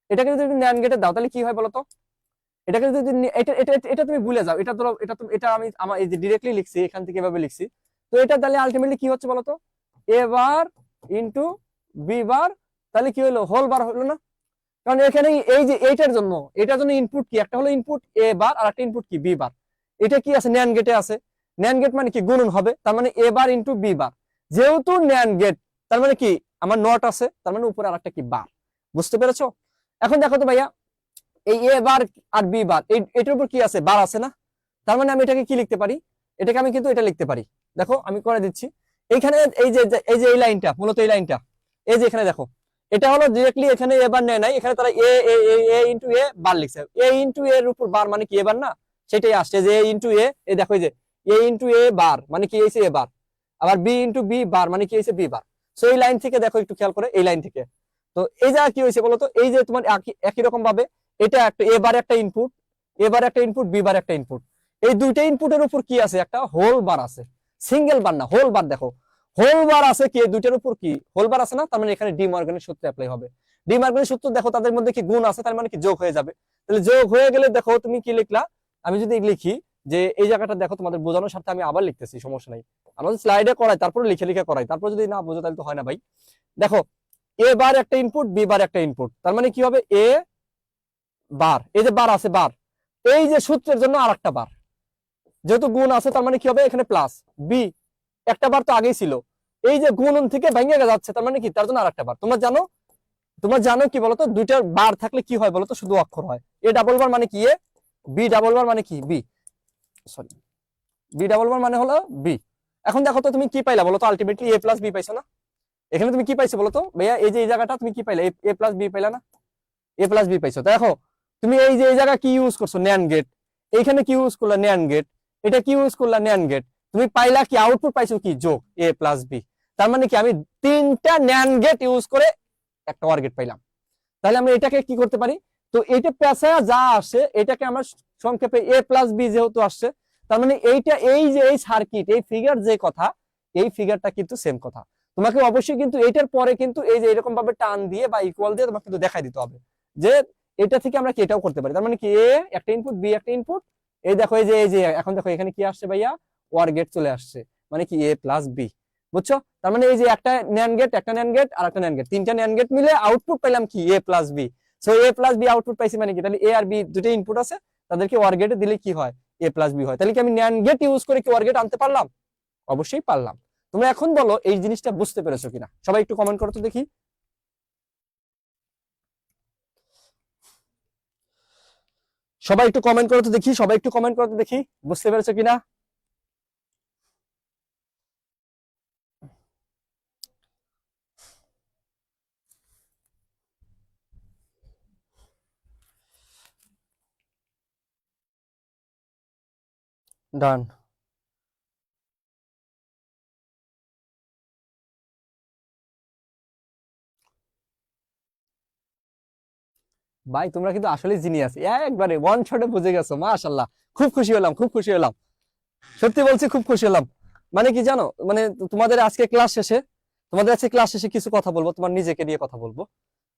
এটাকে যদি তুমি ন্যান্ড গেটে দাও তাহলে কি হয় বলতো, এটাকে যদি এটা এটা এটা তুমি ভুলে যাও, এটা ধরো এটা এটা আমি আমার এই যে ডিরেক্টলি লিখছি, এখান থেকে এভাবে লিখছি, তো এটা তাহলে আলটিমেটলি কি হচ্ছে বলতো, এ বার ইন্টু বি বার, তাহলে কি হলো, হোল বার হলো না? কারণ এখানে এই যে এটার জন্য ইনপুট কি, একটা হলো ইনপুট এ বার আর একটা ইনপুট কি বি বার, এটা কি আছে, ন্যান্ড গেটে আছে। ন্যান্ড গেট মানে কি গুণন হবে, তার মানে এ বার ইন্টু বি বার, যেহেতু ন্যান্ড গেট তার মানে কি আমার নট আছে, তার মানে উপরে আরেকটা কি বার। বুঝতে পেরেছো? এখন দেখো তো ভাইয়া, এই এ বার আর বি বার এটার উপর কি আছে, বার আছে না? তার মানে আমি এটাকে কি লিখতে পারি, এটাকে আমি কিন্তু এটা লিখতে পারি। দেখো আমি করে দিচ্ছি, এইখানে এই যে এই লাইনটা, মূলত এই লাইনটা, এই যে এখানে দেখো, এটা হলো ডিরেক্টলি এখানে এ বার নেয় নাই, এখানে তারা এ এ এ ইনটু এ বার লিখছে, এ ইনটু এর উপর বার মানে কি এ বার না, সেটাই আসছে যে এ ইনটু এ, এই দেখো এই যে এ ইনটু এ বার মানে কি হয়েছে এ বার, আবার বি ইনটু বি বার মানে কি হয়েছে বি বার। সো এই লাইন থেকে দেখো একটু খেয়াল করে, এই লাইন থেকে তো এই জায়গা কি হয়েছে বলতো, এই যে তোমার একই রকম ভাবে এটা একটা এ বার একটা ইনপুট, এবার একটা ইনপুট, বি বার একটা ইনপুট, এই দুইটা ইনপুটের উপর কি আছে, একটা হোল বার আছে, সিঙ্গেল বার না হোল বার। দেখো হোল বার আছে কি এই দুইটার উপর, কি হোল বার আছে না, তার মানে এখানে ডি মর্গানের সূত্র অ্যাপ্লাই হবে। ডি মর্গানের সূত্র দেখো তাদের মধ্যে কি গুণ আছে, তার মানে কি যোগ হয়ে যাবে। তাহলে যোগ হয়ে গেলে দেখো তুমি কি লিখলা, আমি যদি লিখি যে এই জায়গাটা দেখো তোমাদের বোঝানোর সাথে আমি আবার লিখতেছি, সমস্যা নাই, আমাদের স্লাইডে করাই তারপরে লিখে লিখে করাই, তারপর যদি না বোঝো তাহলে তো হয় না ভাই। দেখো এ বার একটা ইনপুট, বি বার একটা ইনপুট, তার মানে কি হবে এ বার, এই যে বার আছে বার, এই যে সূত্রের জন্য আর একটা বার, যেহেতু গুণ আছে তার মানে কি হবে এখানে প্লাস, বি একটা বার তো আগেই ছিল, এই যে গুণ থেকে ভেঙে যাচ্ছে তার মানে কি তার জন্য আর একটা বার। তোমরা জানো কি বলতো, দুইটার বার থাকলে কি হয় বলতো, শুধু অক্ষর হয়। এ ডাবল বার মানে কি এ, বি ডাবল বার মানে কি B, sorry B double bar মানে হলো বি। এখন দেখো তো তুমি কি পাইলা বলতো, আলটিমেটলি এ প্লাস বি পাইছো না, এখানে তুমি কি পাইছো বলতো ভাইয়া, এই যে এই জায়গাটা তুমি কি পাইলা, এ প্লাস বি পাইলা না, এ প্লাস বি পাইছো। দেখো তুমি এই যে এই জায়গা কি ইউজ করছো, ন্যান্ড গেট, এইখানে কি ইউজ করলা ন্যান্ড গেট, এটা কি ইউজ করলা ন্যান্ড গেট, তুমি পাইলা কি আউটপুট পাইছো কি যোগ এ প্লাস বি। তার মানে কি আমি তিনটা ন্যান্ড গেট ইউজ করে একটা ওয়ার গেট পাইলাম। তাহলে আমরা এটাকে কি করতে পারি, তো এইটা পেশা যা আসে এটাকে আমরা সংক্ষেপে এ প্লাস বি যেহেতু আসছে, তার মানে এইটা এই যে এই সার্কিট এই ফিগার যে কথা, এই ফিগারটা কিন্তু সেম কথা। তোমাকে অবশ্যই কিন্তু এইটার পরে কিন্তু এই যে এরকম ভাবে টান দিয়ে বা ইকুয়াল দিয়ে তোমাকে কিন্তু দেখাই দিতে হবে যে এটা থেকে আমরা কি এটাও করতে পারি। তার মানে কি এ একটা ইনপুট, বি একটা ইনপুট, এই দেখো এই যে এখন দেখো এখানে কি আসছে ভাইয়া, ওয়ার গেট চলে আসছে, মানে কি এ প্লাস বি, বুঝছো। তার মানে এই যে একটা ন্যান্ড গেট, একটা ন্যান্ড গেট আর একটা ন্যান্ড গেট, তিনটা ন্যান্ড গেট মিলে আউটপুট পেলাম কি এ প্লাস বি। সো এ প্লাস বি আউটপুট পাইছি মানে কি, তাহলে এ আর বি দুটো ইনপুট আছে, তাদেরকে ওয়ার গেটে দিলে কি হয় এ প্লাস বি হয়। তাহলে কি আমি ন্যান্ড গেট ইউজ করে কি ওয়ার গেট আনতে পারলাম, অবশ্যই পারলাম। তোমরা এখন বলো এই জিনিসটা বুঝতে পেরেছো কিনা, সবাই একটু কমেন্ট করো তো দেখি, সবাই একটু কমেন্ট করো তো দেখি, সবাই একটু কমেন্ট করো তো দেখি বুঝতে পেরেছো কিনা। ডান ভাই, তোমরা কিন্তু আসলে জিনিয়াস, একবারে ওয়ান শটে বুঝে গেছো, মাশাআল্লাহ। খুব খুশি হলাম, খুব খুশি হলাম, সত্যি বলছি খুব খুশি হলাম। মানে কি জানো, মানে তোমাদের আজকে ক্লাস শেষে, তোমাদের আজকে ক্লাস শেষে কিছু কথা বলবো, তোমার নিজেকে নিয়ে কথা বলবো,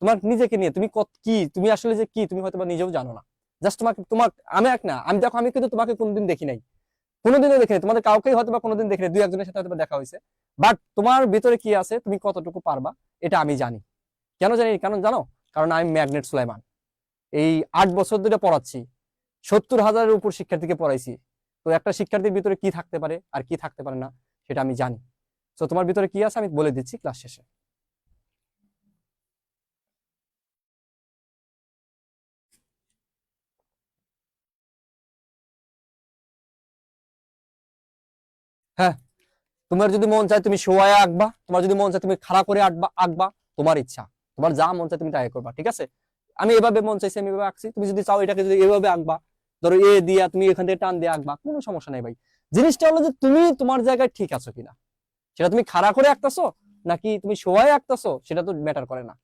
তোমার নিজেকে নিয়ে তুমি কি তুমি আসলে যে কি তুমি হয়তো বা নিজেও জানো না। জাস্ট তোমাকে তোমার আমি এক না, আমি দেখো আমি কিন্তু তোমাকে কোনোদিন দেখি নাই, কোনোদিনও দেখি নাই, তোমাদের কাউকেই হয়তো বা কোনোদিন দেখি নাই, দুই একজনের সাথে হয়তো বা দেখা হয়েছে, বাট তোমার ভিতরে কি আছে তুমি কতটুকু পারবা এটা আমি জানি। কেন জানি, কেন জানো, কারণ আমি ম্যাগনেট সুলাইমান, এই 8 বছর ধরে পড়াচ্ছি, 70,000-এর উপর শিক্ষার্থীকে পড়াইছি। তো একটা শিক্ষার্থীর ভিতরে কি থাকতে পারে আর কি থাকতে পারে না সেটা আমি জানি। তো তোমার ভিতরে কি আছে আমি বলে দিচ্ছি ক্লাস শেষে। হ্যাঁ, তোমার যদি মন চায় তুমি শোয়া আঁকবা, তোমার যদি মন চায় তুমি খাড়া করে আঁকবা আঁকবা, তোমার ইচ্ছা, তোমার যা মন চায় তুমি তাই করবা, ঠিক আছে। আমি এভাবে মন চাইছি আমি এভাবে আঁকছি, তুমি যদি চাও এটাকে যদি এভাবে আঁকবা, ধরো এ দিয়া তুমি এখান থেকে টান দিয়ে আঁকবা, কোনো সমস্যা নাই ভাই। জিনিসটা হলো যে তুমি তোমার জায়গায় ঠিক আছো কিনা, সেটা তুমি খাড়া করে আঁকতেছো নাকি তুমি শোয়ায় আঁকতেছো সেটা তো ম্যাটার করে না।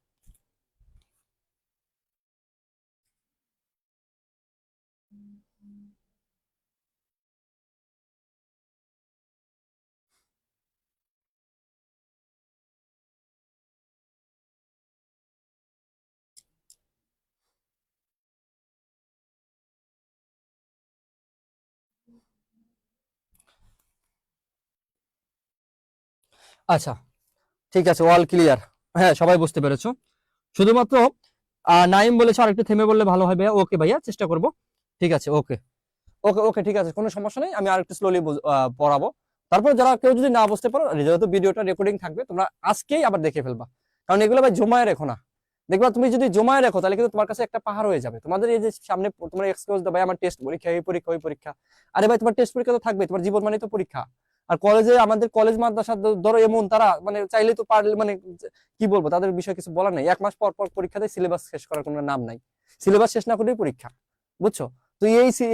আচ্ছা ঠিক আছে, অল ক্লিয়ার, হ্যাঁ সবাই বুঝতে পেরেছো। শুধুমাত্র নাইম বলেছে আর একটু থেমে বললে ভালো হয় ভাইয়া, ওকে ভাইয়া চেষ্টা করব, ঠিক আছে ওকে, ওকে ওকে ঠিক আছে, কোনো সমস্যা নেই, আমি আর একটু স্লোলি পড়াবো। তারপর যারা কেউ যদি না বুঝতে পারো, যেহেতু ভিডিওটা রেকর্ডিং থাকবে তোমরা আজকেই আবার দেখে ফেলবা, কারণ এগুলো ভাই জমায় রেখো না, দেখবা তুমি যদি জমায় রাখো তাহলে কিন্তু তোমার কাছে একটা পাহাড় হয়ে যাবে। তোমাদের এই যে সামনে তোমার এক্সকিউজ দাও ভাই আমার টেস্ট পরীক্ষা, এই পরীক্ষা, ওই পরীক্ষা। আরে ভাই তোমার টেস্ট পরীক্ষা তো থাকবে, তোমার জীবন মানে তো পরীক্ষা। আর কলেজে আমাদের কলেজ মাদ্রাসা ধরো এমন তারা মানে চাইলে তো পারলে মানে কি বলবো, তাদের বিষয়ে কিছু বলার নাই। 1 মাস পর পর পরীক্ষা দেয়, সিলেবাস শেষ করার কোনো নাম নাই। সিলেবাস শেষ না করলেই পরীক্ষা, বুঝছো? তো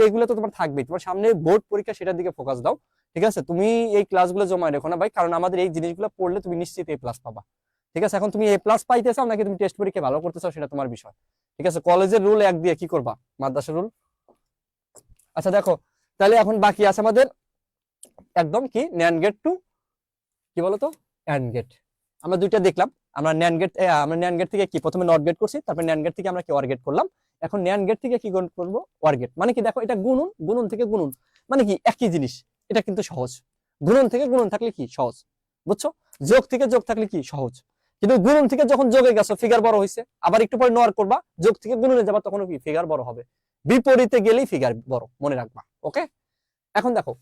এইগুলো তো তোমার থাকবেই। তোমার সামনে বোর্ড পরীক্ষা, সেটার দিকে ফোকাস দাও, ঠিক আছে? তুমি এই ক্লাসগুলো জমায় রেখো না ভাই, কারণ আমাদের এই জিনিসগুলো পড়লে তুমি নিশ্চিত এ প্লাস পাবা, ঠিক আছে? এখন তুমি এ প্লাস পাইতে চাও নাকি তুমি টেস্ট পরীক্ষা ভালো করতে চাও, সেটা তোমার বিষয়, ঠিক আছে? কলেজের রুল 1 দিয়ে কি করবা, মাদ্রাসার রুল। আচ্ছা দেখো, তাহলে এখন বাকি আছে আমাদের একদম কি ন্যান্ড গেট টু কি বলতো অ্যান্ড গেট। আমরা দুইটা দেখলাম। আমরা ন্যান্ড গেট থেকে কি প্রথমে নট গেট করছি, তারপর ন্যান্ড গেট থেকে আমরা কি অর গেট করলাম। এখন ন্যান্ড গেট থেকে কি করবো, অর গেট। মানে কি দেখো, এটা গুণন, গুণন থেকে গুণন মানে কি একই জিনিস, এটা কিন্তু সহজ। গুণন থেকে গুণন থাকলে কি সহজ, বুঝছো? যোগ থেকে যোগ থাকলে কি সহজ। কিন্তু গুণন থেকে যখন যোগে গেছো ফিগার বড় হয়েছে, আবার একটু পরে নর করবা, যোগ থেকে গুণনে যাবা, তখন কি ফিগার বড় হবে। বিপরীতে গেলেই ফিগার বড়, মনে রাখবা, ওকে? এখন দেখো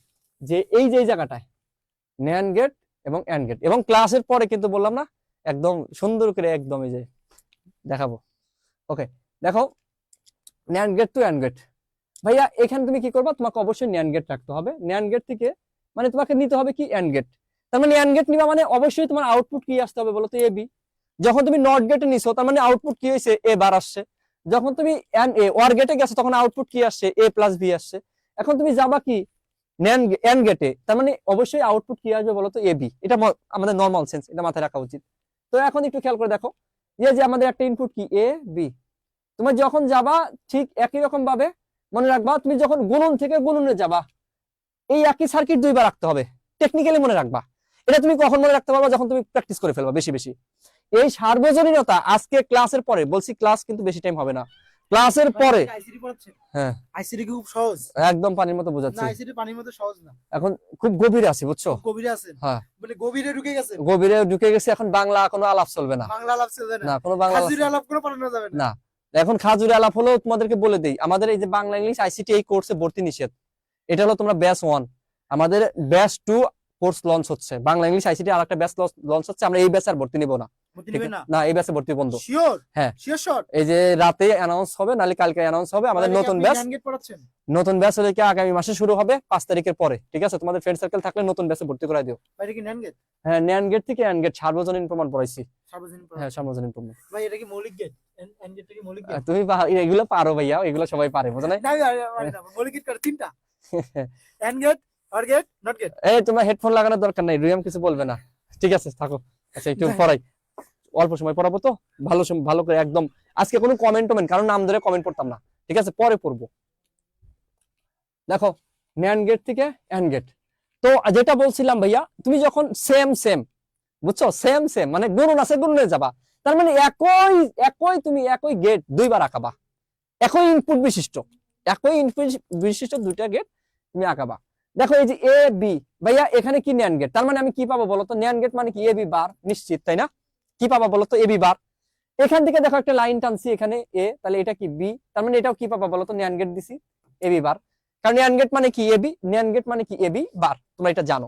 যে এই যে জায়গাটায় ন্যান্ড গেট এবং অ্যান্ড গেট, এবং ক্লাসের পরে কিন্তু বললাম না একদম সুন্দর করে একদম এই যে দেখাবো, ওকে? দেখো NAND gate to AND gate, ভাইয়া এখানে তুমি কি করবা, তোমাকে অবশ্যই ন্যান্ড গেট রাখতে হবে। ন্যান্ড গেট থেকে মানে তোমাকে নিতে হবে কি অ্যান্ড গেট। তার মানে অ্যান্ড গেট নিবা মানে অবশ্যই তোমার আউটপুট কি আসতে হবে বলো তো, এ বি। যখন তুমি নট গেটে নিছো তার মানে আউটপুট কি হয়েছে, এ বার আসছে। যখন তুমি ওয়ার গেটে গেছো তখন আউটপুট কি আসছে, এ প্লাস বি আসছে। এখন তুমি যাবা কি এন্ড গেটে, তার মানে অবশ্যই আউটপুট কি আসবে বলতো, এ বি। এটা আমাদের নর্মাল সেন্স, এটা মাথায় রাখা উচিত। তো এখন একটু খেয়াল করে দেখো, যে আমাদের একটা ইনপুট কি এ বি, তোমার যখন যাবা ঠিক একই রকম ভাবে মনে রাখবা, তুমি যখন গুণন থেকে গুণনে যাবা এই একই সার্কিট 2 বার রাখতে হবে, টেকনিক্যালি মনে রাখবা। এটা তুমি কখন মনে রাখতে পারবা, যখন তুমি প্র্যাকটিস করে ফেলবা বেশি বেশি। এই সার্বজনীনতা আজকে ক্লাসের পরে বলছি, ক্লাস কিন্তু বেশি টাইম হবে না, ক্লাসের পরে। আইসিটি পড়াচ্ছেন? হ্যাঁ আইসিটি খুব সহজ, একদম পানির মতো না বোঝাচ্ছি। আইসিটি পানির মতো সহজ না, এখন খুব গভীরে আছি, বুঝছো? খুব গভীরে আছেন। হ্যাঁ মানে গভীরে ঢুকে গেছেন, গভীরে ঢুকে গেছি। এখন বাংলা কোনো আলাপ চলবে না, বাংলা আলাপ চলবে না, না কোনো বাংলা আলাপ হাজির আলাপ করে পাঠানো যাবে না। না। এখন খাজুরে আলাপ হলো, তোমাদেরকে বলে দেই, আমাদের এই যে বাংলা ইংলিশ আইসিটি এই কোর্সে ভর্তি নিষেধ। এটা হলো তোমরা ব্যাচ 1, আমাদের ব্যাচ 2 কোর্স লঞ্চ হচ্ছে, বাংলা ইংলিশ আইসিটি আর একটা ব্যাচ লঞ্চ হচ্ছে। আমরা এই ব্যাচে আর ভর্তি নিব না, ভর্তি নেবেন না? না এই ব্যাচে ভর্তি বন্ধ। শিওর? হ্যাঁ শিওর শট। এই যে রাতে অ্যানাউন্স হবে, নালে কালকে অ্যানাউন্স হবে আমাদের নতুন ব্যাচ। ন্যান্ড পড়াচ্ছেন? নতুন ব্যাচ হলে কি আগামী মাসে শুরু হবে 5 তারিখের পরে, ঠিক আছে? তোমাদের ফ্রেন্ড সার্কেল থাকলে নতুন ব্যাচে ভর্তি করে দিও। ভাই কি ন্যান্ড গেট? হ্যাঁ ন্যান্ড গেট থেকে অ্যান্ড গেট, সার্বজনীন প্রমাণ পড়াইছি। সার্বজনীন হ্যাঁ পড়াচ্ছেন? সার্বজনীন প্রমাণ। ভাই এটা কি মৌলিক গেট? ন্যান্ড গেটটা কি মৌলিক গেট? তুমি এগুলো পারো ভাইয়া, এগুলো সবাই পারে, বুঝো নাই? না না, মৌলিক গেট করে তিনটা, NAND gate, OR gate, NOT gate. এই তোমার হেডফোন লাগানোর দরকার নাই, রুয়াম কিছু বলবে না, ঠিক আছে? থাকো। আচ্ছা একটু পড়াই, অল্প সময় পড়াবো তো, ভালো করে একদম। আজকে কোনো কমেন্ট, কারণ নাম ধরে কমেন্ট পড়তাম না, ঠিক আছে? পরে পড়বো। দেখো ন্যান্ড গেট থেকে অ্যান্ড গেট, তো যেটা বলছিলাম ভাইয়া, তুমি যখন সেম বুঝছো, সেম মানে গুণন আছে, গুণনে যাবা, তার মানে একই গেট 2 বার আঁকাবা, একই ইনপুট বিশিষ্ট 2টা গেট তুমি আঁকাবা। দেখো এই যে এ বি, ভাইয়া এখানে কি ন্যান্ড গেট, তার মানে আমি কি পাবো বলতো, ন্যান্ড গেট মানে কি এ বি বার, নিশ্চিত তাই না? কি পাবা বলতো, এ বি বার। এখান থেকে দেখো একটা লাইন টানছি এখানে এ, তাহলে এটা কি বি, তার মানে এটাও কি পাবা বলতো, ন্যান্ড গেট দিছি এ বি বার। কারণ ন্যান্ড গেট মানে কি এ বি, ন্যান্ড গেট মানে কি এ বি বার, তোমরা এটা জানো।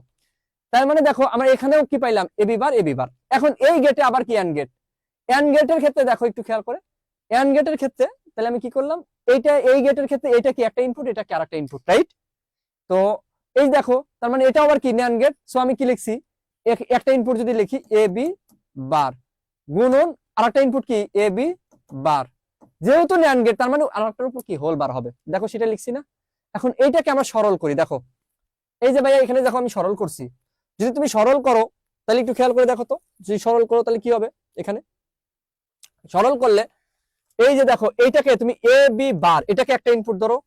তার মানে দেখো আমরা এখানেও কি পাইলাম, এ বি বার। এখন এই গেটে আবার কি অ্যান্ড গেটের ক্ষেত্রে দেখো একটু খেয়াল করে, অ্যান্ড গেটের ক্ষেত্রে তাহলে আমি কি করলাম, এই গেটের ক্ষেত্রে এটা কি একটা ইনপুট, এটা কি আরেকটা ইনপুট, রাইট? তো এই দেখো তার মানে এটা আবার কি ন্যান্ড গেট। সো আমি কি লিখছি, একটা ইনপুট যদি লিখি এ বি বার গুণন আরেকটা ইনপুট কি এ বি বার, যেহেতু ন্যান্ড গেট তার মানে আরেকটার উপর কি হোল বার হবে, দেখো সেটা লিখছি না? এখন এইটাকে আমরা সরল করি, দেখো এই যে ভাইয়া এখানে দেখো আমি সরল করছি, যদি তুমি সরল করো তাহলে একটু খেয়াল করে দেখো তো, যদি সরল করো তাহলে কি হবে, এখানে সরল করলে এই যে দেখো এইটাকে তুমি এ বি বার, এটাকে একটা ইনপুট ধরো,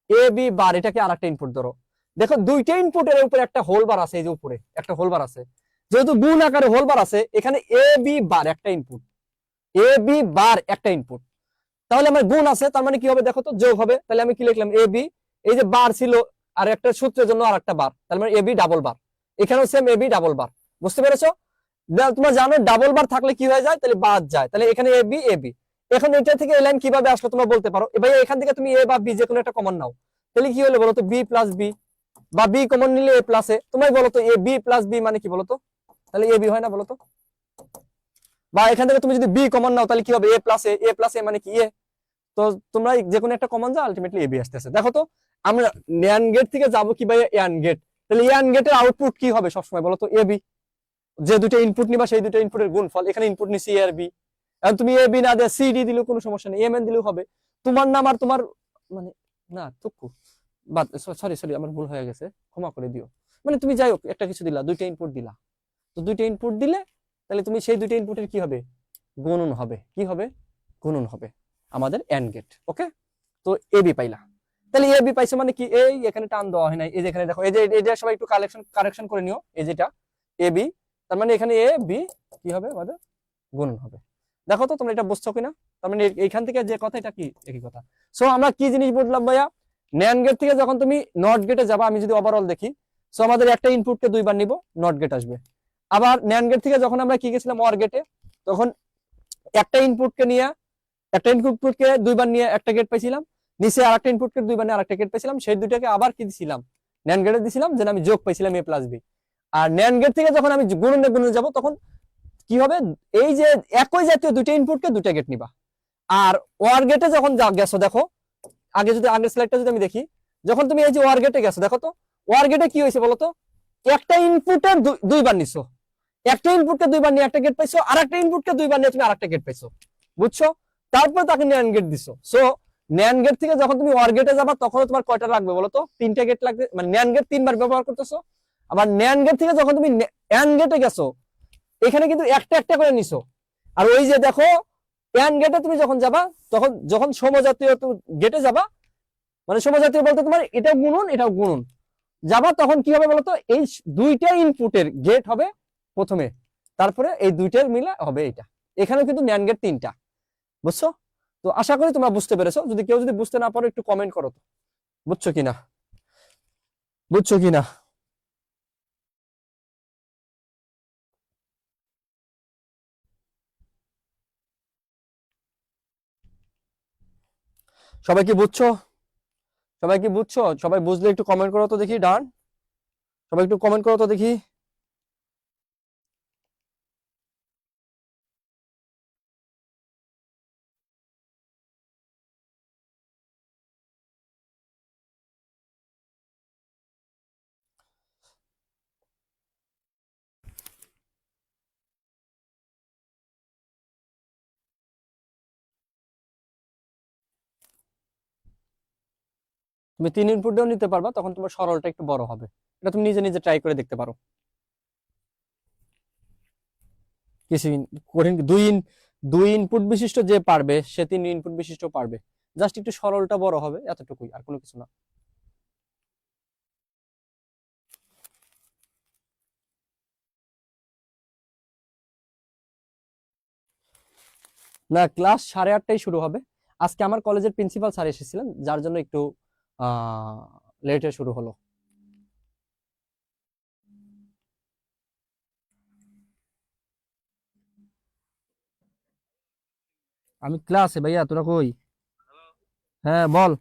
এ বি বার এটাকে আরেকটা ইনপুট ধরো, দেখো দুইটা ইনপুটের উপরে একটা হোল বার আছে, এই যে উপরে একটা হোল বার আছে, যেহেতু গুণ আকারে হোল বার আছে, এখানে এ বি বার একটা ইনপুট, এ বি বার একটা ইনপুট, তাহলে আমার গুণ আছে, তার মানে কি হবে দেখো তো, যোগ হবে। তাহলে আমি কি লিখলাম, এ বি, এই যে বার ছিল আর একটা সূত্রের জন্য আর একটা বার, তার মানে এ বি ডাবল বার, এখানেও সেম এ বি ডাবল বার, বুঝতে পেরেছো? তোমরা জানো ডাবল বার থাকলে কি হয়ে যায়, তাহলে বাদ যায়, তাহলে এখানে এ বি। এখন এটা থেকে এই লাইন কিভাবে আসলো তোমরা বলতে পারো, ভাই এখান থেকে তুমি এ বা বি যে কোনো একটা কমন নাও, তাহলে কি হলো বলো তো, বি প্লাস বি, বা বি কমন নিলে এ প্লাস এ, তোমায় বলো তো এ বি প্লাস বি মানে কি বলো তো, তাহলে এ বি হয় না বলো তো? বা এখান থেকে তুমি যদি বি কমন নাও তাহলে কি হবে, এ প্লাস এ মানে কি এ। তো তোমরা যে কোনো একটা কমন যাও, আলটিমেটলি এ বি আসতেছে। দেখো তো আমরা ন্যান্ড গেট থেকে যাবো কি ভাই ইয়ান গেট, তাহলে ইয়ান গেটের আউটপুট কি হবে সবসময় বলো তো, এ বি। যে দুটো ইনপুট নিবা সেই দুটো ইনপুটের গুণফল, এখানে ইনপুট নিছি এ আর বি। এখন তুমি এ বি না দিয়ে সি ডি দিলেও কোনো সমস্যা নেই, এম এন দিলেও হবে। তোমার নাম আর তোমার মানে না তুকু বাদ, সরি সরি আমার ভুল হয়ে গেছে, ক্ষমা করে দিও। মানে তুমি যাই হোক একটা কিছু দিলা, দুইটা ইনপুট দিলা, তো দুইটা ইনপুট দিলে তাহলে তুমি সেই দুইটা ইনপুটের কি হবে, গুণন হবে। কি হবে, গুণন হবে আমাদের এন্ড গেট। ওকে, তো এ বি পাইলা। তাহলে এ বি পাইছো মানে কি, এই এখানে টান দেওয়া হয় নাই, এই যে এখানে দেখো, এই যে এটা সবাই একটু কারেকশন করে নিও, এই যেটা এ বি, তার মানে এখানে এ বি কি হবে আমাদের, গুণন হবে। দেখো তো তোমরা এটা বুঝছো কিনা, তার মানে এইখান থেকে যে কথা এটা কি একই কথা। সো আমরা কি জিনিস বুঝলাম ভাইয়া, ন্যান্ড গেট থেকে যখন তুমি নট গেটে যাবা, আমি যদি ওভারঅল দেখি, সো আমাদের একটা ইনপুটকে দুইবার নিব, নট গেট আসবে। আবার ন্যান্ড গেট থেকে যখন আমরা কি গেছিলাম অর গেটে, তখন একটা ইনপুটকে নিয়ে, একটা ইনপুটকে দুইবার নিয়ে একটা গেট পাইছিলাম, নিচে আরেকটা ইনপুটকে দুইবার নিয়ে আরেকটা গেট পাইছিলাম, সেই দুইটাকে আবার কি দিছিলাম, ন্যান্ড গেটে দিছিলাম, যেন আমি যোগ পাইছিলাম এ প্লাস বি। আর ন্যান্ড গেট থেকে যখন আমি গুণনে যাব, তখন কি হবে, এই যে একই জাতীয় দুইটা ইনপুটকে দুইটা গেট নিবা। আর ওয়ার গেটে যখন গেছো, দেখো আগে যদি আগের স্লাইডটা যদি আমি দেখি, যখন তুমি এই যে ওয়ার গেটে গেছো, দেখো তো ওয়ার গেটে কি হয়েছে বলতো, একটা ইনপুটের দুইবার নিছো, একটা ইনপুটকে দুইবার নিয়ে একটা গেট পাইছো, আর একটা ইনপুটকে দুইবার নিয়ে তুমি আরেকটা গেট পাইছো, বুঝছো? তারপর তাকে ন্যান্ড গেট দিছো। সো ন্যান্ড গেট থেকে যখন তুমি ওয়ার গেটে যাবা, তখন তোমার কয়টা লাগবে বলতো, তিনটা গেট লাগবে, মানে ন্যান্ড গেট তিনবার ব্যবহার করতেছো। আবার ন্যান্ড গেট থেকে যখন তুমি অ্যান্ড গেটে গেছো, এখানে কিন্তু একটা একটা করে নিছো। আর ওই যে দেখো অ্যান্ড গেটে তুমি যখন যাবা, তখন যখন সমজাতীয় গেটে যাবা, মানে সমজাতীয় বলতে তোমার এটাও গুণন এটাও গুণন যাবা, তখন কি হবে বলতো, এই দুইটা ইনপুটের গেট হবে প্রথমে, তারপরে এই দুইটার মিলে হবে এটা। এখানেও কিন্তু ন্যান্ড গেট তিনটা, বুঝছো? তো আশা করি তোমরা বুঝতে পেরেছো। যদি কেউ যদি বুঝতে না পারো একটু কমেন্ট করো তো, বুঝছো কিনা, বুঝছো কিনা। সবাই কি বুঝছো, সবাই কি বুঝছো? সবাই বুঝলে একটু কমেন্ট করো তো দেখি, ডান, সবাই একটু কমেন্ট করো তো দেখি। তুমি তিন ইনপুট দিয়েও নিতে পারবা, তখন তোমার সরলটা একটু বড় হবে। এটা তুমি নিজে নিজে ট্রাই করে দেখতে পারো, কিছু কঠিন। দুই ইনপুট বিশিষ্ট যে পারবে, সে তিন ইনপুট বিশিষ্ট পারবে, জাস্ট একটু সরলটা বড় হবে, এতটুকুই, আর কোনো কিছু না। না, ক্লাস 8:30টায় শুরু হবে। আজকে আমার কলেজের প্রিন্সিপাল স্যার এসেছিলেন, যার জন্য একটু লেটে শুরু হলো। আমি ক্লাসে ভাইয়া, তোরা কই? হ্যাঁ বল,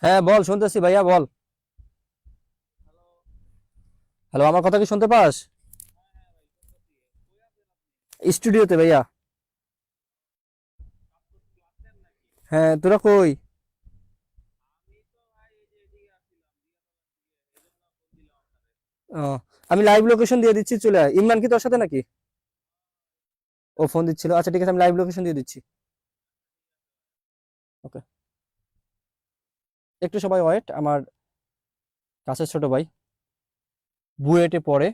হ্যাঁ বল, শুনতেছি ভাইয়া বল। হ্যালো, আমার কথা কি শুনতে পাস? স্টুডিওতে ভাইয়া। হ্যাঁ, তোরা কই? ও, আমি লাইভ লোকেশন দিয়ে দিচ্ছি, চলে আয়। ইমরান কি তোর সাথে নাকি? ও ফোন দিচ্ছিল, আচ্ছা ঠিক আছে, আমি লাইভ লোকেশন দিয়ে দিচ্ছি। ওকে, একটু সবাই ওয়েট। আমার কাছের ছোট ভাই বুয়েটে পড়ে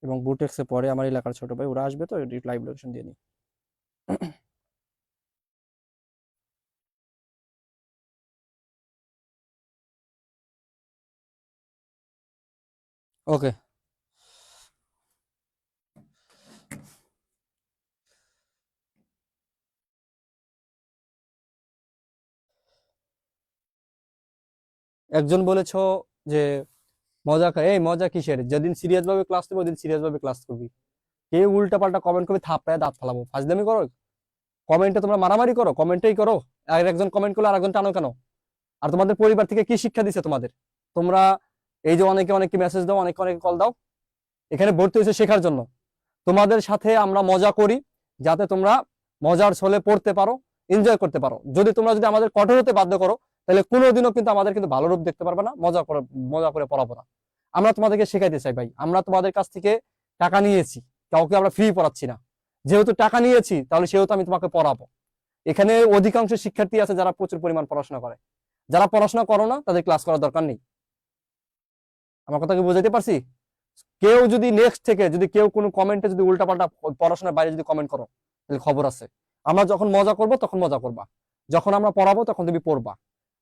এবং বুটেক্সে পড়ে, আমার এলাকার ছোট ভাই, ওরা আসবে, তো লাইভ লোকেশন দিয়ে নিই। ওকে, একজন বলেছো যে মজা এই মজা কিসের, যেদিন সিরিয়াস ভাবে ক্লাস নেবো ওদিন সিরিয়াস ভাবে ক্লাস করবি। কেউ উল্টা পাল্টা কমেন্ট করবে, থাপড়ায় দাঁত ফালাবো। ফাজলামি করো, কমেন্টে তোমরা মারামারি করো, কমেন্টেই করো। আর একজন কমেন্ট করলে আরেকজন টানো কেন? আর তোমাদের পরিবার থেকে কি শিক্ষা দিছে তোমাদের? তোমরা এই যে অনেকে অনেকে মেসেজ দাও, অনেকে অনেকে কল দাও, এখানে ভর্তি হয়েছে শেখার জন্য। তোমাদের সাথে আমরা মজা করি যাতে তোমরা মজার ছলে পড়তে পারো, এনজয় করতে পারো। যদি আমাদের কঠোর হতে বাধ্য করো, তাহলে কোনোদিনও কিন্তু আমাদের কিন্তু ভালো রূপ দেখতে পারবে না, মজা করে পড়াবো না। আমরা তোমাদেরকে শেখাইতে চাই ভাই, আমরা তোমাদের কাছ থেকে টাকা নিয়েছি, কাউকে আমরা ফ্রি পড়াচ্ছি না। যেহেতু টাকা নিয়েছি তাহলে সেহেতু আমি তোমাকে পড়াবো। এখানে অধিকাংশ শিক্ষার্থী আছে যারা প্রচুর পরিমাণ পড়াশোনা করে, যারা পড়াশোনা করো না তাদের ক্লাস করার দরকার নেই। আমার কথা কি বুঝাইতে পারছি? কেউ যদি নেক্সট থেকে যদি কেউ কোনো কমেন্টে যদি উল্টাপাল্টা পড়াশোনার বাইরে যদি কমেন্ট করো, তাহলে খবর আছে। আমরা যখন মজা করব তখন মজা করবা, যখন আমরা পড়াবো তখন তুমি পড়বা।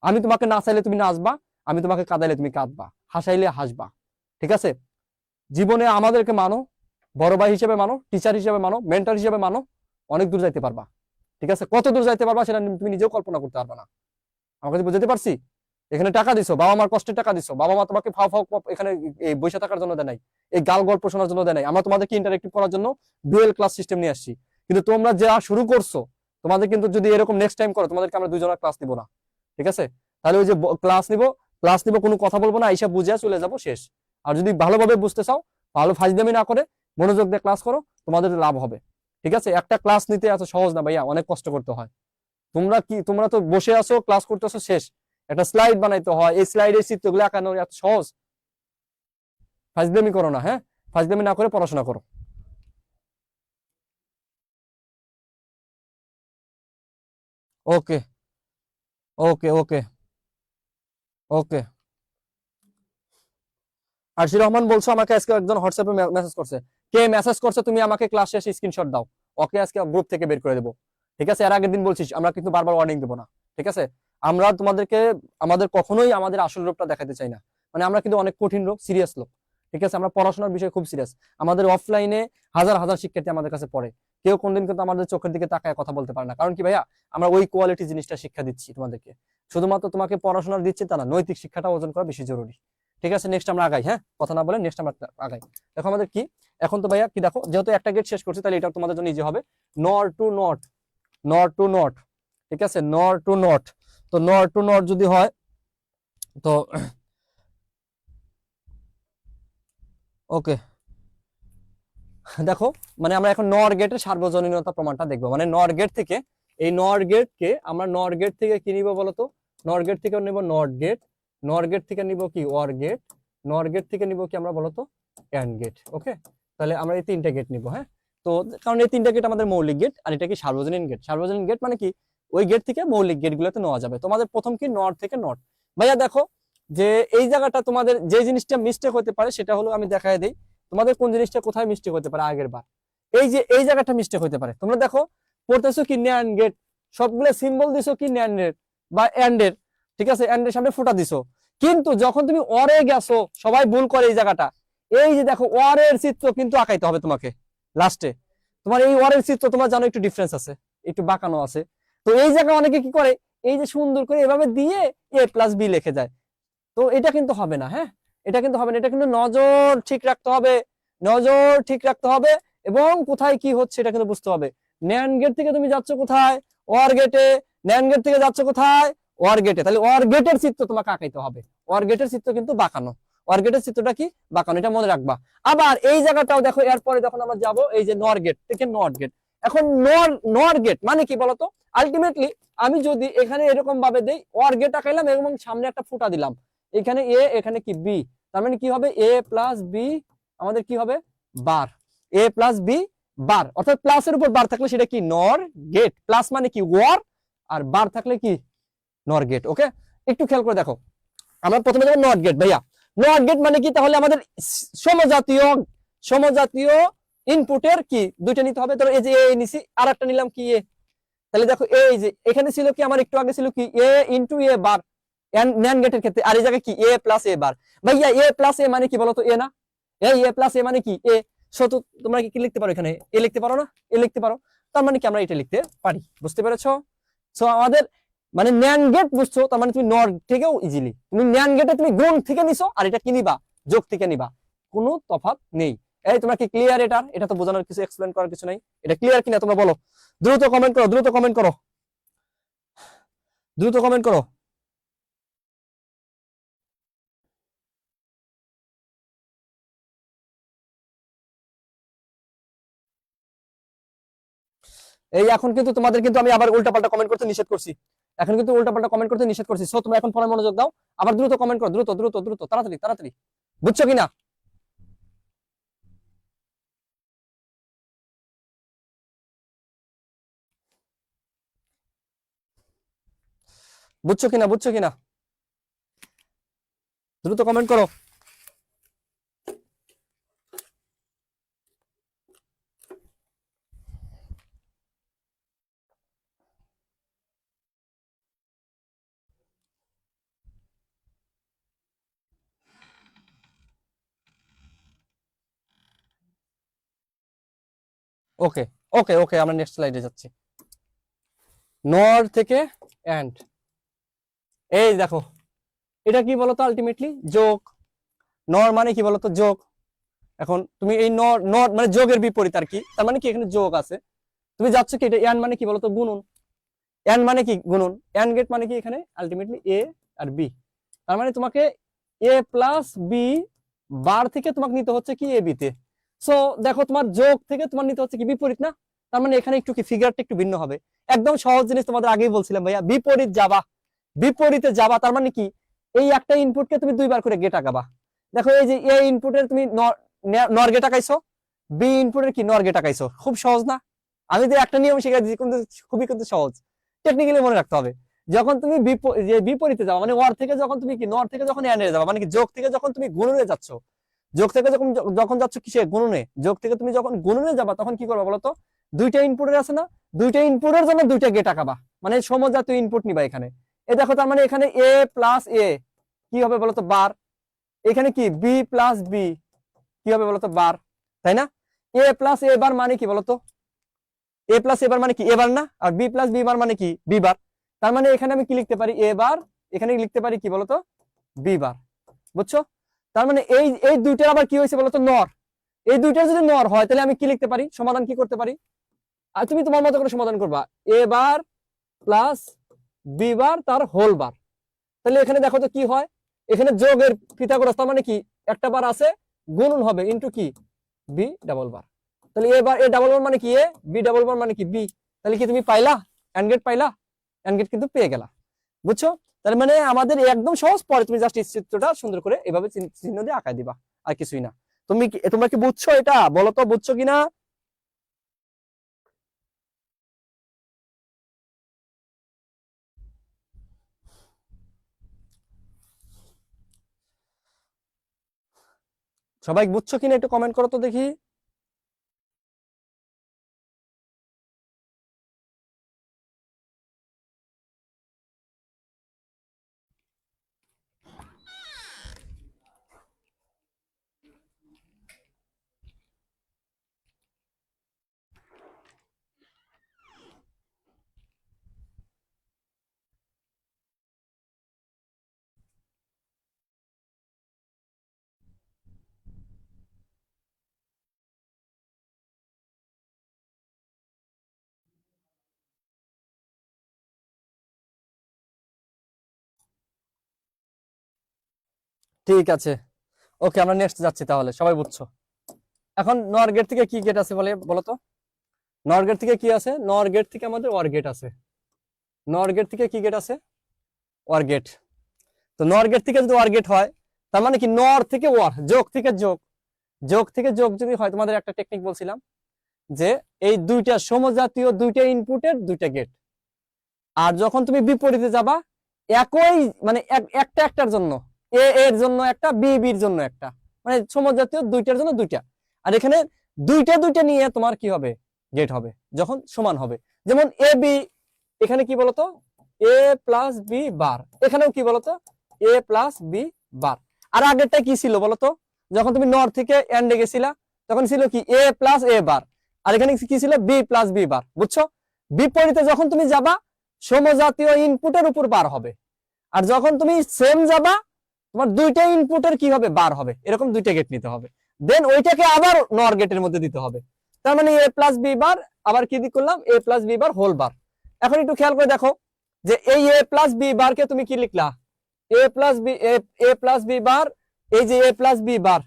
আমি তোমাকে নাচাইলে তুমি নাচবা, আমি তোমাকে কাঁদাইলে তুমি কাঁদবা, হাসাইলে হাসবা। ঠিক আছে? জীবনে আমাদেরকে মানো, বড় ভাই হিসেবে মানো, টিচার হিসেবে মানো, মেন্টর হিসেবে মানো, অনেক দূর যাইতে পারবা। ঠিক আছে? কত দূর যাইতে পারবা সেটা তুমি নিজেও কল্পনা করতে পারবা না। আমাকে বুঝাতে পারছি? এখানে টাকা দিছো, বাবা মার কষ্টের টাকা দিছো, বাবা মা তোমাকে ফাও ফাও এখানে এই বসে থাকার জন্য দেয় নাই, এই গাল গল্প শোনার জন্য দেয় নাই। আমরা তোমাদেরকে ইন্টারেক্টিভ করার জন্য ডুয়েল ক্লাস সিস্টেম নিয়ে আসছি। কিন্তু তোমরা যা শুরু করছো, তোমাদের কিন্তু যদি এরকম নেক্সট টাইম করো, তোমাদেরকে আমরা দুজনের ক্লাস নিব না। ঠিক আছে? তাহলে ওই যে ক্লাস নিব কোনো কথা বলবো না, আইসা বুঝে চলে যাবো, শেষ। আর যদি ভালোভাবে বুঝতে চাও, ভালো ফাজদামি না করে মনোযোগ দিয়ে ক্লাস করো, তোমাদের লাভ হবে। ঠিক আছে? একটা ক্লাস নিতে এত সহজ না ভাইয়া, অনেক কষ্ট করতে হয়। তোমরা তো বসে আছো, ক্লাস করতেছো, শেষ। একটা স্লাইড বানাইতে হয়, এই স্লাইডের চিত্রগুলো আঁকানো এত সহজ? ফাজলামি করো না, হ্যাঁ? ফাজলামি না করে পড়াশোনা করো। ওকে, ওকে, ওকে, ওকে। আরশি রহমান বলছো আমাকে আজকে একজন হোয়াটসঅ্যাপে মেসেজ করছে। কে মেসেজ করছে তুমি আমাকে ক্লাস শেষে স্ক্রিনশট দাও, ওকে আজকে গ্রুপ থেকে বের করে দেবো। ঠিক আছে? এর আগের দিন বলছিস, আমরা কিন্তু বারবার ওয়ার্নিং দেবো না। ঠিক আছে? আমরা তোমাদেরকে কখনোই আমাদের আসল রূপটা দেখাতে চাই না। মানে আমরা কিন্তু অনেক কঠিন লোক, সিরিয়াস লোক। ঠিক আছে? আমরা পড়াশোনার বিষয়ে খুব সিরিয়াস। আমাদের অফলাইনে হাজার হাজার শিক্ষার্থী আমাদের কাছে পড়ে, কেউ কোনদিন কিন্তু আমাদের চোখের দিকে তাকায় কথা বলতে পারে না। কারণ কি ভাইয়া? আমরা ওই কোয়ালিটি জিনিসটা শিক্ষা দিচ্ছি তোমাদেরকে। শুধুমাত্র তোমাকে পড়াশোনার দিচ্ছি তা না, নৈতিক শিক্ষাটা অর্জন করা বেশি জরুরি। ঠিক আছে? নেক্সট আমরা আগাই, হ্যাঁ? কথা না বলে নেক্সট আমরা আগাই। দেখো আমাদের কি এখন, তো ভাইয়া কি দেখো, যেহেতু একটা গেট শেষ করছি তাহলে এটা তোমাদের জন্য ইজি হবে। নর টু নট, নর টু নট। ঠিক আছে? নর টু নট। তো নর টু নট যদি হয়, তো ওকে দেখো, মানে আমরা এখন নর গেটের সার্বজনীনতা প্রমাণটা দেখবো। মানে নর গেট থেকে, এই নর গেটকে আমরা নর গেট থেকে কি নিব বলতো? নর গেট থেকে নিব নট গেট, নর গেট থেকে নিব কি ওয়ার গেট, নর গেট থেকে নিব কি আমরা বলতো অ্যান্ড গেট। ওকে, তাহলে আমরা এই তিনটা গেট নিব, হ্যাঁ? তো কারণ এই তিনটা গেট আমাদের মৌলিক গেট, আর এটা কি সার্বজনীন গেট। সার্বজনীন গেট মানে কি? ওই গেট থেকে মৌলিক গেট গুলোতে নেওয়া যাবে। তোমাদের প্রথম কি নট থেকে নট। ভাইয়া দেখো, যে এই জায়গাটা তোমাদের যে জিনিসটা মিস্টেক হতে পারে সেটা হলো, আমি দেখাই দিই তোমাদের কোন জিনিসটা কোথায় মিস্টেক হতে পারে। আগের বার এই যে এই জায়গাটা মিস্টেক হতে পারে। তোমরা দেখো পড়তেছো কি ন্যান্ড গেট, সবগুলো সিম্বল দিছো কি ন্যান্ডের বা এন্ডের। ঠিক আছে? এন্ডের সামনে ফুটা দিছো, কিন্তু যখন তুমি অরে গেছো, সবাই ভুল করে এই জায়গাটা। এই যে দেখো অরের চিত্র কিন্তু আঁকাইতে হবে তোমাকে লাস্টে। তোমার এই অরের চিত্র তোমরা জানো একটু ডিফারেন্স আছে, একটু বাঁকানো আছে। তো এই জায়গায় অনেকে কি করে, এই যে সুন্দর করে এভাবে দিয়ে এ প্লাস বি লিখে যায়। তো এটা কিন্তু হবে না, হ্যাঁ? এটা কিন্তু হবে না। এটা কিন্তু নজর ঠিক রাখতে হবে, নজর ঠিক রাখতে হবে, এবং কোথায় কি হচ্ছে এটা কিন্তু বুঝতে হবে। ন্যান্ড গেট থেকে তুমি যাচ্ছ কোথায়? ওয়ার গেটে। ন্যান্ড গেট থেকে যাচ্ছ কোথায়? ওয়ার গেটে। তাহলে ওয়ার গেটের চিত্র তোমাকে আঁকাইতে হবে। ওয়ার গেটের চিত্র কিন্তু বাঁকানো, ওয়ার গেটের চিত্রটা কি বাঁকানো, এটা মনে রাখবা। আবার এই জায়গাটাও দেখো, এরপরে যখন আমরা যাব এই যে নর গেট থেকে নট গেট। এখন নর গেট মানে কি বলতো? আলটিমেটলি আমি যদি এখানে এরকম ভাবে দেই, ওয়ার গেট আঁকাইলাম এবং সামনে একটা ফুটা দিলাম, এখানে এ এখানে কি বি, তার মানে কি হবে এ প্লাস বি আমাদের কি হবে বার, এ প্লাস বি বার। অর্থাৎ প্লাসের উপর বার থাকলে সেটা কি নর গেট, প্লাস মানে কি ওয়ার, আর বার থাকলে কি নর গেট। ওকে, একটু খেয়াল করে দেখো, আমরা প্রথমে যাবো নট গেট। ভাইয়া নট গেট মানে কি? তাহলে আমাদের সমজাতীয় সমজাতীয় ইনপুটের কি দুইটা নিতে হবে। ধরো এই যে এ নিছি, আর একটা নিলাম কি এ। তাহলে দেখো এই যে এখানে ছিল কি, আমার একটু আগে ছিল কি এ ইন্টু এ বার ন্যান্ড গেটের ক্ষেত্রে, আর এই জায়গায় কি এ প্লাস এ বার। ভাইয়া এ প্লাস এ মানে কি বলতো? এ না? এই এ প্লাস এ মানে কি এ। সো তো তোমরা কি লিখতে পারো? এখানে এ লিখতে পারো না? এ লিখতে পারো। তার মানে কি আমরা এটা লিখতে পারি। বুঝতে পেরেছো? সো আমাদের মানে ন্যান্ড গেট বুঝছো, তার মানে তুমি নর থেকেও ইজিলি তুমি ন্যান্ড গেটে তুমি গুণ থেকে নিছো, আর এটা কি নিবা? যোগ থেকে নিবা। কোনো তফাৎ নেই। এই তোমরা কি ক্লিয়ার? এটা তো বোঝানোর কিছু, এক্সপ্লেন করার কিছু নাই। এটা ক্লিয়ার কিনা তোমরা বলো? দ্রুত কমেন্ট করো, দ্রুত কমেন্ট করো, দ্রুত কমেন্ট করো। এই এখন কিন্তু তোমাদের কিন্তু আমি আবার উল্টাপাল্টা কমেন্ট করতে নিষেধ করছি, এখন কিন্তু উল্টাপাল্টা কমেন্ট করতে নিষেধ করছি। সো তোমরা এখন পড়ায় মনোযোগ দাও, আবার দ্রুত কমেন্ট করো, দ্রুত দ্রুত দ্রুত, তাড়াতাড়ি তাড়াতাড়ি, বুঝছো কিনা? বুঝছো কিনা, বুঝছো কিনা, দ্রুত কমেন্ট করো। ওকে ওকে ওকে, আমরা নেক্সট স্লাইডে যাচ্ছি। নর থেকে এন্ড, এই দেখো এটা কি বলতো, আলটিমেটলি যোগ। নর মানে কি বলতো, যোগ। এখন তুমি এই নর নর মানে যোগের বিপরীত আর কি, তার মানে কি এখানে যোগ আছে, তুমি যাচ্ছ কি, এটা এন মানে কি বলতো, গুণন। এন মানে কি, গুণন। এন গেট মানে কি, এখানে আলটিমেটলি এ আর বি, তার মানে তোমাকে এ প্লাস বি বার থেকে তোমাকে নিতে হচ্ছে কি এ বি তে। সো দেখো তোমার যোগ থেকে তোমার নিতে হচ্ছে কি বিপরীত না, তার মানে এখানে একটু কি ফিগারটা একটু ভিন্ন হবে। একদম সহজ জিনিস তোমাদের আগেই বলছিলাম ভাইয়া, বিপরীত যাবা, বিপরীতে যাবা, তার মানে কি এই একটা ইনপুটকে তুমি দুইবার করে গেট আঁকাবা। দেখো এই যে এ ইনপুটের তুমি নর গেট আঁকাইছো, বি ইনপুটের কি নর গেট আঁকাইছো, খুব সহজ না? আমি যে একটা নিয়ম শিখাই দিচ্ছি কিন্তু খুবই কিন্তু সহজ, টেকনিক্যালি মনে রাখতে হবে। যখন তুমি বিপরীতে যাও মানে ওয়ার থেকে যখন তুমি কি নর থেকে যখন এনে যাবা, মানে কি যোগ থেকে যখন তুমি গুণনে যাচ্ছ, যোগ থেকে যখন যখন যাচ্ছ কিসে, গুণনে, যোগ থেকে তুমি যখন গুণনে যাবা তখন কি করবা বলতো, দুইটা ইনপুটের আছে না, দুইটা ইনপুটের জন্য দুইটা গেট আঁকাবা, মানে সমজাতীয় ইনপুট নিবা এখানে। এ দেখো তার মানে এখানে এ প্লাস এ কি হবে বলতো, বার। এখানে কি বি প্লাস বি কি হবে বলতো, বার, তাই না? এ প্লাস এ বার মানে কি বলতো, এ প্লাস এ বার মানে কি এ বার না, আর বি প্লাস বি বার মানে কি বি বার। তার মানে এখানে আমি কি লিখতে পারি, এ বার, এখানে লিখতে পারি কি বলতো, বি বার, বুঝছো? তার মানে এই এই দুইটার আবার কি হয়েছে বলতো, নর। এই দুইটার যদি নর হয় তাহলে আমি কি লিখতে পারি, সমাধান কি করতে পারি, আর তুমি তোমার মতো করে সমাধান করবা, এ বার প্লাস বি বার তার হোল বার। তাহলে এখানে দেখো তো কি হয়, এখানে যোগের পিথাগোরাস, তার মানে কি একটা বার আছে, গুণন হবে ইনটু কি বি ডাবল বার। তাহলে এ বার এ ডাবল বার মানে কি এ, বি ডাবল বার মানে কি বি। তাহলে কি তুমি পাইলা, এন্ড গেট পাইলা, এন্ড গেট কিন্তু পেয়ে গেলা, বুঝছো? তার মানে আমাদের একদম সহজ, পরে তুমি জাস্ট চিত্রটা সুন্দর করে এভাবে চিহ্ন দিয়ে আঁকাই দিবা, আর কিছুই না। তোমরা কি বুঝছো এটা, বলো তো বুঝছো কিনা? সবাই বুঝছো কিনা একটু কমেন্ট করো তো দেখি। ঠিক আছে, ওকে, আমরা নেক্সট যাচ্ছি তাহলে, সবাই বুঝছো। এখন নর গেট থেকে কি গেট আছে বলো তো, নর গেট থেকে কি আছে, নর গেট থেকে আমাদের ওয়ার গেট আছে, নর গেট থেকে কি গেট আছে, ওয়ার গেট। তো নর গেট থেকে যদি ওয়ার গেট হয়, তার মানে কি নর থেকে ওয়ার, যোগ থেকে যোগ, যোগ থেকে যোগ যদি হয়, তোমাদের একটা টেকনিক বলছিলাম যে এই দুইটা সমজাতীয় দুইটা ইনপুটের দুইটা গেট। আর যখন তুমি বিপরীতে যাবা, একই মানে একটা একটার জন্য, এ এর জন্য একটা, বি বির জন্য একটা, মানে সমজাতীয় দুইটার জন্য দুইটা। আর এখানে দুইটা দুইটা নিয়ে তোমার কি হবে, গেট হবে যখন সমান হবে। যেমন এ বি, এখানে কি বলতো, এ প্লাস বি বার, এখানেও কি বলতো, এ প্লাস বি বার। আর আগেরটা কি ছিল বলতো, যখন তুমি নর থেকে এন্ডে গেছিলা তখন ছিল কি এ প্লাস এ বার, আর এখানে কি ছিল বি প্লাস বি বার, বুঝছো? বিপরীতে যখন তুমি যাবা সমজাতীয় ইনপুটের উপর বার হবে, আর যখন তুমি সেম যাবা তোমার দুইটা ইনপুটের কি হবে, বার হবে, এরকম দুইটা গেট নিতে হবে, দেন ওইটাকে আবার নর গেটের মধ্যে দিতে হবে। তার মানে এ প্লাস বি বার, আবার কি করলাম, A plus B bar whole bar. এখন একটু খেয়াল করে দেখো যে এই এ প্লাস বি বারকে তুমি কি লিখলা, এ প্লাস বি, এ প্লাস বি বার, এই যে এ প্লাস বি বার,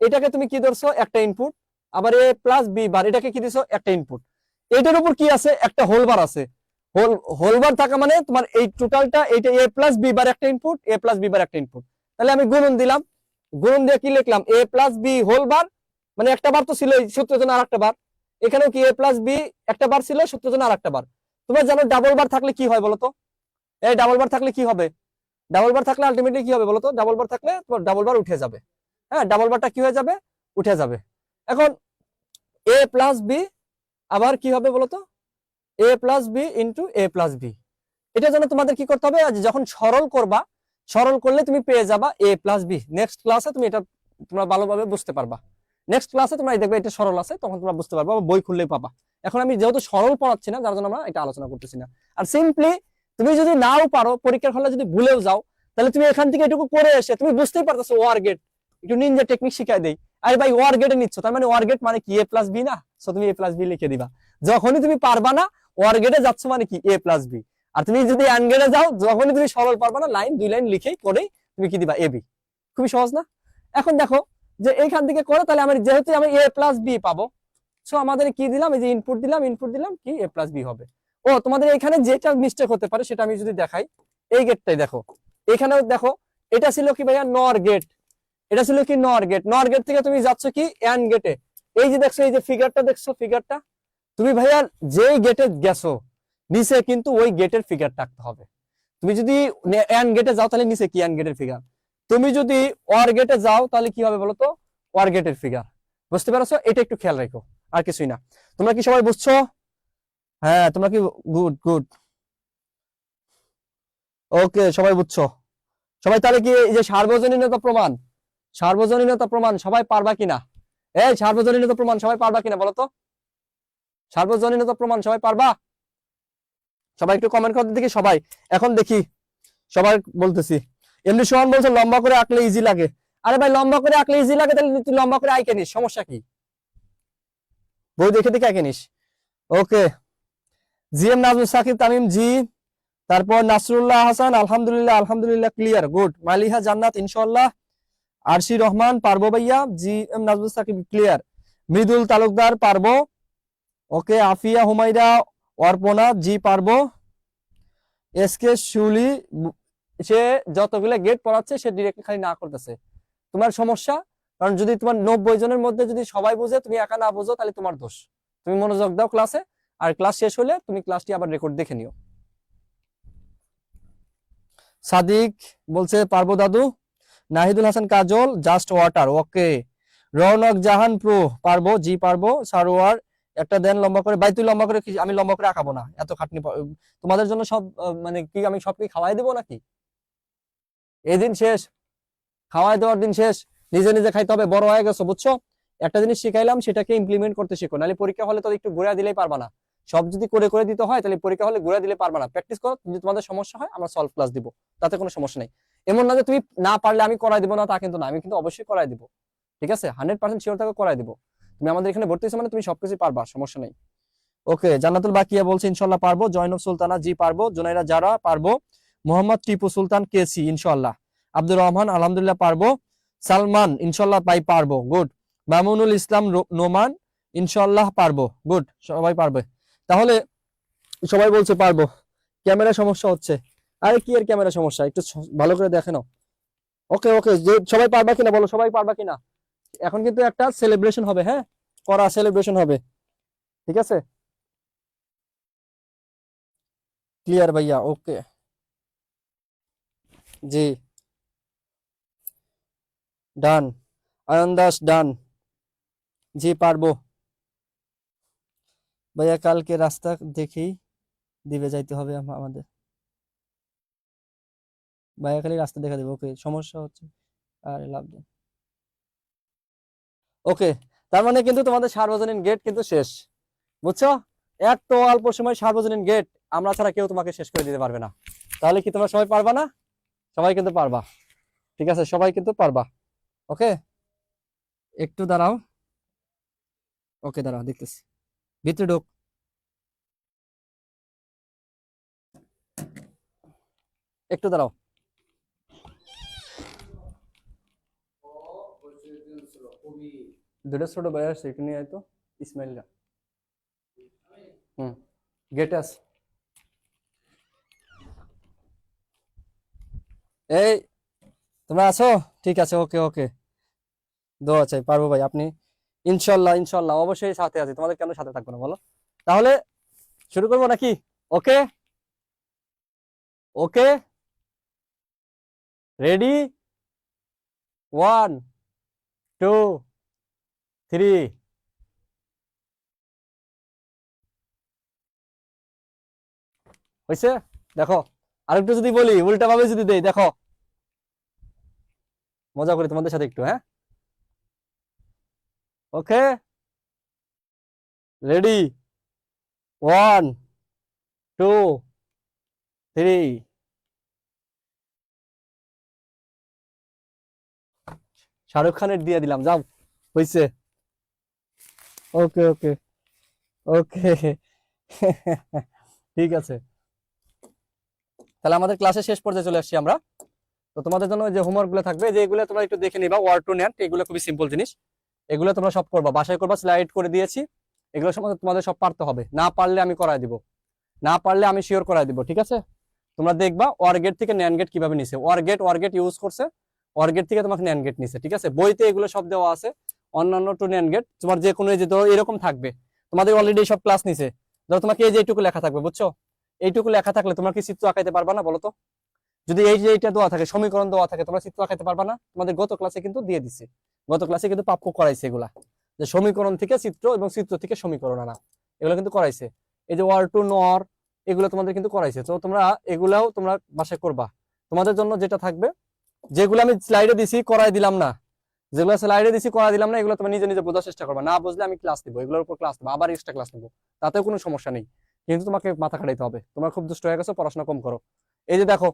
এটাকে তুমি কি ধরছো একটা ইনপুট, আবার এ প্লাস বি বার এটাকে কি দিছো একটা ইনপুট। এটার উপর কি আছে, একটা হোলবার আছে। হোলবার থাকা মানে তোমার এই টোটালটা, এইটা এ প্লাস বি বার একটা ইনপুট, এ প্লাস বি বার একটা ইনপুট। তাহলে আমি গুণন দিলাম, গুণন দিয়ে কি লিখলাম, এ প্লাস বি হোল বার, মানে একটা বার তো ছিল সূত্রের জন্য আর একটা বার, এখানেও কি এ প্লাস বি একটা বার ছিল সূত্রের জন্য আর একটা বার। তোমরা জানো ডাবল বার থাকলে কি হয় বলতো, এই ডাবল বার থাকলে কি হবে, ডাবল বার থাকলে আলটিমেটলি কি হবে বলতো, ডাবল বার থাকলে তোমার ডাবল বার উঠে যাবে। হ্যাঁ, ডাবল বারটা কি হয়ে যাবে, উঠে যাবে। এখন এ প্লাস বি আবার কি হবে বলতো, এ প্লাস বি ইন্টু এ প্লাস বি। এটার জন্য তোমাদের কি করতে হবে, যখন সরল করবা, সরল করলে তুমি পেয়ে যাবা এ প্লাস বি। নেক্সট ক্লাসে তুমি এটা তোমরা ভালোভাবে বুঝতে পারবা, নেক্সট ক্লাসে তোমরা দেখবে এটা সরল আছে, তখন তোমরা বুঝতে পারবা, বই খুললেই পাবা। এখন আমি যেহেতু সরল পড়াচ্ছি না, যার জন্য আমরা এটা আলোচনা করতেছি না। আর সিম্পলি তুমি যদি নাও পারো, পরীক্ষার হলে যদি ভুলেও যাও, তাহলে তুমি এখান থেকে এটুকু করে এসে তুমি বুঝতেই পারতেছো ওয়ার গেট, একটু নিনজা টেকনিক শিখাই দেই। আর ভাই ওয়ার গেটে নিচ্ছ, তার মানে ওয়ার গেট মানে কি এ প্লাস বি না, সো তুমি এ প্লাস বি লিখে দিবা। যখনই তুমি পারবা না, ওয়ার গেটে যাচ্ছ মানে কি এ প্লাস বি। আর তুমি যদি অ্যান্ড গেটে যাও, যখনই তুমি সরল পারবা না, লাইন দুই লাইন লিখেই করেই তুমি কি দিবা, এ বি। খুবই সহজ না? এখন দেখো যে এইখান থেকে করে, তাহলে আমি যেহেতু আমি এ প্লাস বি পাবো, সো আমাদের কি দিলাম, এই যে ইনপুট দিলাম, ইনপুট দিলাম কি এ প্লাস বি হবে। ও তোমাদের এখানে যেটা মিস্টেক হতে পারে সেটা আমি যদি দেখাই, এই গেটটাই দেখো, এখানেও দেখো, এটা ছিল কি ভাইয়া নর গেট, এটা ছিল কি নর গেট, নর গেট থেকে তুমি যাচ্ছ কি অ্যান্ড গেটে। এই যে দেখছো, এই যে ফিগারটা দেখছো, ফিগারটা তুমি ভাইয়া যেই গেটে গেছো নিচে কিন্তু ওই গেটের ফিগার রাখতে হবে। তুমি যদি অ্যান্ড গেটে যাও তাহলে নিচে কি অ্যান্ড গেটের ফিগার, তুমি যদি ওয়ার গেটে যাও তাহলে কি হবে বলতো, ওয়ার গেটের ফিগার। বুঝতে পারছো? এটা একটু খেয়াল রাখো, আর কিছুই না। তোমরা কি সবাই বুঝছো? হ্যাঁ, তোমরা কি, গুড গুড, ওকে, সবাই বুঝছো? সবাই তাহলে কি এই যে সার্বজনীনতা প্রমাণ, সার্বজনীনতা প্রমাণ সবাই পারবা কিনা, এই সার্বজনীনতা প্রমাণ সবাই পারবা কিনা বলো তো, সার্বজনীনতা প্রমাণ সবাই পারবা? সবাই একটু কমেন্ট করতে দেখি সবাই, এখন দেখি সবাই বলতেছি। এমনি সোহান বলছে লম্বা করে আঁকলে ইজি লাগে। আরে ভাই, লম্বা করে আঁকলে ইজি লাগে, তাহলে তুই লম্বা করে আঁকে নিস, সমস্যা কি, বই দেখে দেখে আঁকে নিস। ওকে, জি এম নাজমুল সাকিব তামিম জি, তারপর নাসরুল্লাহ হাসান আলহামদুলিল্লাহ, আলহামদুলিল্লাহ ক্লিয়ার, গুড। মালিহা জান্নাত ইনশাআল্লাহ, আরশি রহমান পারবো ভাইয়া, G M Nazmul Sakib clear, Mridul Talukdar পারবো, ওকে। আফিয়া হুমাইরা অর্পণা জি পারবো, এস কে শুলি, সে যতগুলো গেট পড়াচ্ছে সে ডিরেক্টলি খালি না করতেছে, তোমার সমস্যা। কারণ যদি তোমার 90 জনের মধ্যে যদি সবাই বুঝে তুমি একা না বুঝো, তাহলে তোমার দোষ। তুমি মনোযোগ দাও ক্লাসে, আর ক্লাস শেষ হলে তুমি ক্লাসটি আবার রেকর্ড দেখে নিও। সাদিক বলছে পারবো দাদু। নাহিদুল হাসান কাজল জাস্ট ওয়াটার, ওকে। রৌনক জাহান প্রো পারবো, জি পারবো। সারোয়ার একটা দেন লম্বা করে, ভাই তুই লম্বা করে আমি লম্বা করে আঁকাবো না, এত খাটনি তোমাদের জন্য সব মানে কি আমি সব কি খাওয়াই দেবো নাকি, এই দিন শেষ, খাওয়াই দেওয়ার দিন শেষ, নিজে নিজে খাইতে হবে, বড় হয়ে গেছো বুঝছো। একটা জিনিস শিখাইলাম সেটাকে ইমপ্লিমেন্ট করতে শিখো, নাহলে পরীক্ষা হলে তো একটু ঘুরে দিলেই পারবা না। সব যদি করে করে দিতে হয় তাহলে পরীক্ষা হলে ঘুরে দিলে পারবা না। প্র্যাকটিস করো, যদি তোমাদের সমস্যা হয় আমরা সলভ ক্লাস দিব, তাতে কোনো সমস্যা নেই। এমন না যে তুমি না পারলে আমি করাই দিব না, তা কিন্তু না, আমি কিন্তু অবশ্যই করাই দিব। ঠিক আছে, 100% শিওর থাকো করাই দিব। তুমি আমাদের এখানে ভর্তি হয়েছো মানে তুমি সবকিছু পারবা, সমস্যা নেই। ওকে, জান্নাতুল বাকিয়া বলছে ইনশাল্লাহ পারবো। জয়নব সুলতানা জি পারবো। জুনাইরা যারা পারবো। মোহাম্মদ টিপু সুলতান কেসি ইনশাল্লাহ। আব্দুর রহমান আলহামদুলিল্লাহ পারবো। সালমান ইনশাল্লাহ পাই পারবো, গুড। মামুনুল ইসলাম নোমান ইনশাল্লাহ পারবো, গুড, সবাই পারবে। তাহলে সবাই বলছে পারবো। ক্যামেরা সমস্যা হচ্ছে, আরে কি এর ক্যামেরা সমস্যা, একটু ভালো করে দেখে নাও। ওকে ওকে, যে সবাই পারবা কিনা বলো, সবাই পারবা কিনা। এখন কিন্তু একটা সেলিব্রেশন হবে, হ্যাঁ, করা সেলিব্রেশন হবে, ঠিক আছে। ক্লিয়ার ভাইয়া, ওকে, জি ডান। আয়ন দাস ডান, জি পারবো ভাইয়া। কালকে রাস্তা দেখেই দিবে যাইতে হবে আমাদের, ভাইয়া খালি রাস্তা দেখা দেবে, ওকে, সমস্যা হচ্ছে, আরে লাভ নেই। ওকে, তার মানে কিন্তু তোমাদের সার্বজনীন গেট কিন্তু শেষ, বুঝছো। এত অল্প সময় সার্বজনীন গেট আমরা ছাড়া কেউ তোমাকে শেষ করে দিতে পারবে না। তাহলে কি তোমরা সবাই পারবা না? সবাই কিন্তু পারবা, ঠিক আছে, সবাই কিন্তু পারবা। ওকে, একটু দাঁড়াও, ওকে দাঁড়াও দেখতেছি, ভিতরে ঢোক, একটু দাঁড়াও। দুটো ছোট ভাই আসছে, একটু নিয়ে আয় তো, ইসমাইলরা। হুম, গেটে আছে। এই তোমরা আছো? ঠিক আছে, ওকে ওকে। দোয়া চাই, পারবো ভাই। আপনি ইনশাল্লাহ ইনশাল্লাহ অবশ্যই সাথে আছি, তোমাদের কেন সাথে থাকবো না বলো। তাহলে শুরু করবো নাকি? ওকে ওকে, রেডি, 1 2 3। হয়েছে? দেখো, আরেকটু যদি বলি উল্টা ভাবে যদি দেই, দেখো মজা করি তোমাদের সাথে একটু, হ্যাঁ? ওকে, রেডি, 1 2 3। শাহরুখ খানের দিয়ে দিলাম, যাও। হয়েছে? ওকে ওকে ওকে। ঠিক আছে, তাহলে আমাদের ক্লাসের শেষ পর্যায়ে চলে আসছি আমরা। তো তোমাদের জন্য যে হোমওয়ার্ক গুলো থাকবে, যে এগুলো তোমরা একটু দেখে নিবা, ওয়ার্ড টু নেট, এগুলো খুবই সিম্পল জিনিস। এগুলো তোমরা সব করবা, বাসায় করবা, স্লাইড করে দিয়েছি। এগুলো সম্বন্ধে তোমাদের সব পারতে হবে, না পারলে আমি করাই দিব, না পারলে আমি শিওর করাই দিব, ঠিক আছে? তোমরা দেখবা ওয়ার গেট থেকে ন্যান গেট কিভাবে নিছে, ওয়ার গেট ইউজ করছে, ওয়ার গেট থেকে তোমাকে ন্যান গেট নিছে, ঠিক আছে? বইতে এগুলো সব দেওয়া আছে। অন্যান্য টু ন্যান গেট তোমার যে কোনো, এই যে ধরো এরকম থাকবে, তোমাদের অলরেডি সব ক্লাস নিছে। ধরো তোমাকে এই যে এইটুকু লেখা থাকবে, বুঝছো? এইটুকু লেখা থাকলে তোমার কি চিত্র আঁকাইতে পারবা না বলো তো? যদি এই যে এইটা দেওয়া থাকে, সমীকরণ দেওয়া থাকে, তোমরা চিত্র আঁকাইতে পারবা না? তোমাদের গত ক্লাসে কিন্তু দিয়ে দিছে, গত ক্লাসে কিন্তু প্রাপ্য করাইছে এগুলা, যে সমীকরণ থেকে চিত্র এবং চিত্র থেকে সমীকরণ আনা, এগুলো কিন্তু করাইছে। এই যে ওয়ার টু নর, এগুলো তোমাদের কিন্তু করাইছে। তো তোমরা এগুলাও তোমরা বাসায় করবা। তোমাদের জন্য যেটা থাকবে, যেগুলো আমি স্লাইডে দিছি করাই দিলাম না, যেগুলো স্লাইডে দিছি করাই দিলাম না, এগুলো তুমি নিজে নিজে বোঝার চেষ্টা করবা, না বুঝলে আমি ক্লাস নিবো, এগুলোর উপর ক্লাস নেবো, আবার এক্সট্রা ক্লাস নেবো, তাতেও কোনো সমস্যা নেই। কিন্তু তোমাকে মাথা খাটাইতে হবে, তোমার খুব দুষ্ট হয়ে গেছো, পড়াশোনা কম করো। এই যে দেখো,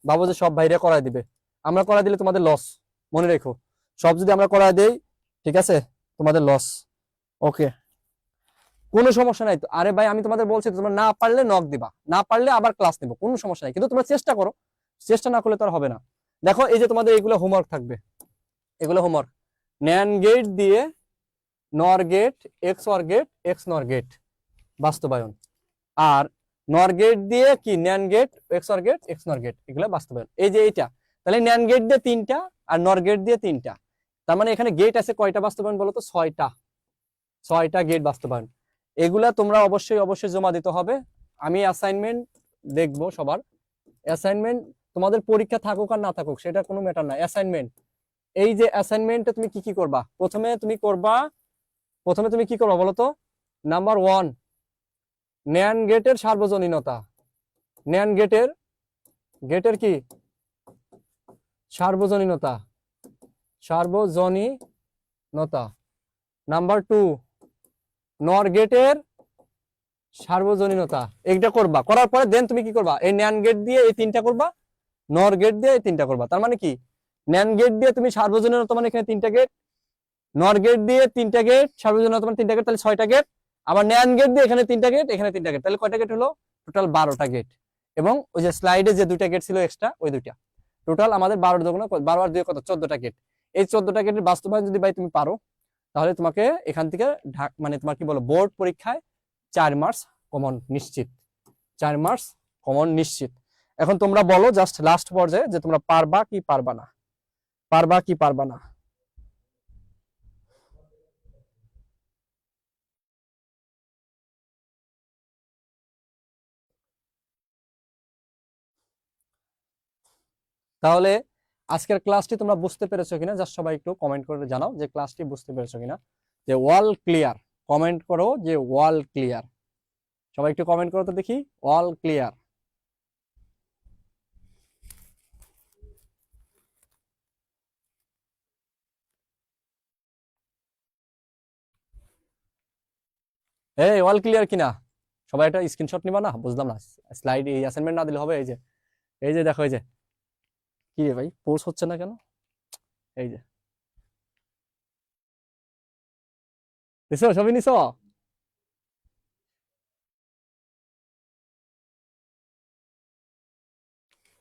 ভাবো যে সব ভাইরা করাই দিবে, আমরা করাই দিলে তোমাদের লস, মনে রেখো। সব যদি আমরা করাই দেই, ঠিক আছে, তোমাদের লস। ওকে, কোনো সমস্যা নাই তো। আরে ভাই আমি তোমাদের বলছি, তোমরা না পারলে নক দিবা, না পারলে আবার ক্লাস নেবো, কোনো সমস্যা নাই, কিন্তু তোমরা চেষ্টা করো, চেষ্টা না করলে তো আর হবে না। দেখো এই যে তোমাদের এগুলো হোমওয়ার্ক থাকবে, এগুলো হোমওয়ার্ক, ন্যান গেট দিয়ে NOR gate, XOR gate, XNOR gate বাস্তবায়ন, আর নর গেট দিয়ে কি NAND gate, XOR gate, XNOR gate, এগুলো বাস্তবায়ন। এই যে এইটা, তাহলে ন্যান গেট দিয়ে 3টা আর নর গেট দিয়ে 3টা, তার মানে এখানে গেট আছে কয়টা বাস্তবায়ন বলো তো? 6টা, 6টা গেট বাস্তবায়ন। এগুলা তোমরা অবশ্যই অবশ্যই জমা দিতে হবে। আমি অ্যাসাইনমেন্ট দেখবো সবার, অ্যাসাইনমেন্ট তোমাদের পরীক্ষা থাকুক আর না থাকুক সেটা কোনো ম্যাটার না, অ্যাসাইনমেন্ট। এই যে অ্যাসাইনমেন্টে তুমি কি কি করবা, প্রথমে তুমি কি করবা বলো তো? নাম্বার 1, ন্যান গেটের সার্বজনীনতা, ন্যান গেটের, গেটের কি সার্বজনীনতা, সার্বজনীনতা। নাম্বার 2, নর গেটের সার্বজনীনতা, এইটা করবা। করার পরে দেন তুমি কি করবা? এই ন্যান গেট দিয়ে এই 3টা করবা, নর গেট দিয়ে এই 3টা করবা। তার মানে কি, ন্যান গেট দিয়ে তুমি সার্বজনীনতা মানে এখানে 3টা গেট, নর গেট দিয়ে 3টা গেট, সার্বজনীনতা মানে 3টা গেট, তাহলে 6টা গেট। আবার ন্যান গেট দিয়ে এখানে 3টা গেট, এখানে 3টা গেট, তাহলে কয়টা গেট হলো? টোটাল 12টা গেট। এবং ওই যে স্লাইডে যে 2টা গেট ছিল এক্সট্রা, ওই 2টা, টোটাল আমাদের 12 আর 2 কত? 14টা গেট। এই 14টা গেটের বাস্তবায়ন যদি ভাই তুমি পারো, তাহলে তোমাকে এখান থেকে মানে তোমার কি বলো, বোর্ড পরীক্ষায় 4 মার্কস কমন নিশ্চিত, 4 মার্কস কমন নিশ্চিত। এখন তোমরা বলো জাস্ট লাস্ট পর্যায়ে যে তোমরা পারবা কি পারবা না, পারবা কি পারবা না। তাহলে আজকের ক্লাসটি তোমরা বুঝতে পেরেছো কিনা, জাস্ট সবাই একটু কমেন্ট করে জানাও যে ক্লাসটি বুঝতে পেরেছো কিনা, যে ওয়াল ক্লিয়ার, কমেন্ট করো যে ওয়াল ক্লিয়ার, সবাই একটু কমেন্ট করো তো দেখি, ওয়াল ক্লিয়ার। এই ওয়াল ক্লিয়ার কিনা, সবাই একটা স্ক্রিনশট নিবা না? বুঝলাম না, স্লাইড এই অ্যাসাইনমেন্ট না দিলে হবে? এই যে, এই যে দেখো, এই যে, কি রে ভাই পোস্ট হচ্ছে না কেন? এই যে নিছো, সবই নিছো?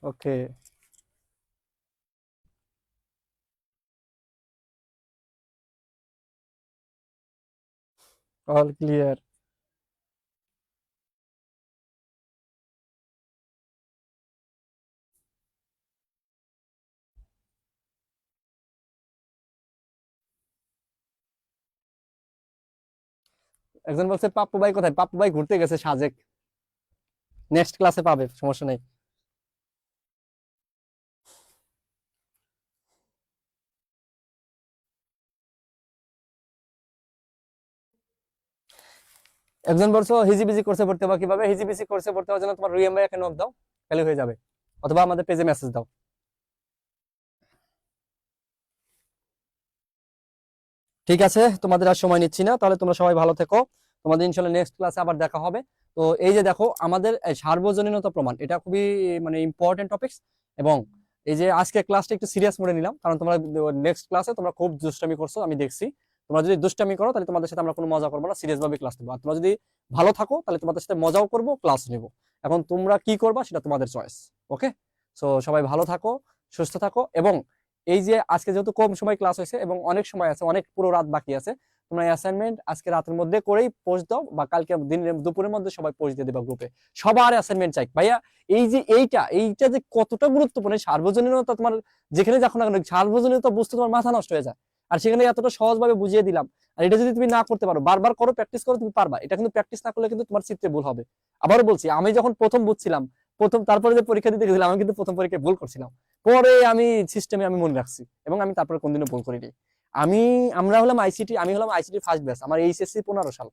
ওকে, অল ক্লিয়ার। একজন বলছে পাপ্পু ভাই কোথায়? পাপ্পু ভাই ঘুরতে গেছে সাজেক, নেক্সট ক্লাসে পাবে, সমস্যা নেই। একজন বলছো হিজিবিজি কোর্সে ভর্তি হবা কিভাবে? হিজিবিজি কোর্সে ভর্তি হওয়ার জন্য তোমার রুইম ভাই নক দাও, তাহলে হয়ে যাবে, অথবা আমাদের পেজে মেসেজ দাও। ঠিক আছে, তোমাদের আর সময় নিচ্ছি না, তাহলে তোমরা সবাই ভালো থেকো। তোমাদের ইনশাল্লাহ নেক্সট ক্লাসে আবার দেখা হবে। তো এই যে দেখো আমাদের এই সার্বজনীনতা প্রমাণ, এটা খুবই মানে ইম্পর্টেন্ট টপিকস। এবং এই যে আজকে ক্লাসটা একটু সিরিয়াস মোডে নিলাম, কারণ তোমরা নেক্সট ক্লাসে তোমরা খুব দুষ্টামি করছো, আমি দেখছি। তোমরা যদি দুষ্টামি করো তাহলে তোমাদের সাথে আমরা কোনো মজা করবো না, সিরিয়াস ভাবে ক্লাস নেবো। আর তোমরা যদি ভালো থাকো তাহলে তোমাদের সাথে মজাও করবো, ক্লাস নেবো। এখন তোমরা কি করবা সেটা তোমাদের চয়েস। ওকে, সো সবাই ভালো থাকো, সুস্থ থাকো। এবং এই যে আজকে যেহেতু কম সময় ক্লাস হয়েছে এবং অনেক সময় আছে, অনেক পুরো রাত বাকি আছে, তোমরা অ্যাসাইনমেন্ট আজকে রাতের মধ্যে করেই পোস্ট দাও, বা কালকে দিনের দুপুরের মধ্যে সবাই পোস্ট দিয়ে দেবা গ্রুপে। সবার অ্যাসাইনমেন্ট চাই ভাইয়া। এই যে এইটা যে কতটা গুরুত্বপূর্ণ, সার্বজনীনতা তোমার যেখানে দেখো না কেন, সার্বজনীনতা বুঝতে তোমার মাথা নষ্ট হয়ে যায়। আর সেখানে এতটা সহজভাবে বুঝিয়ে দিলাম। আর এটা যদি তুমি না করতে পারো, বারবার করো, প্র্যাকটিস করো, তুমি পারবা। এটা কিন্তু প্র্যাকটিস না করলে কিন্তু তোমার চিত্রে ভুল হবে। আবারও বলছি, আমি যখন প্রথম বুঝছিলাম, তারপরে যে পরীক্ষা দিতে গেছিলাম, আমি কিন্তু প্রথম পরীক্ষায় ভুল করছিলাম। পরে আমি সিস্টেমে আমি মনে রাখছি, এবং আমি তারপরে কোনদিনও ভুল করিনি। আমি আমরা হলাম আইসিটি, আমি হলাম আইসিটি ফার্স্ট ব্যাচ, আমার এইচএসসি 15 সাল।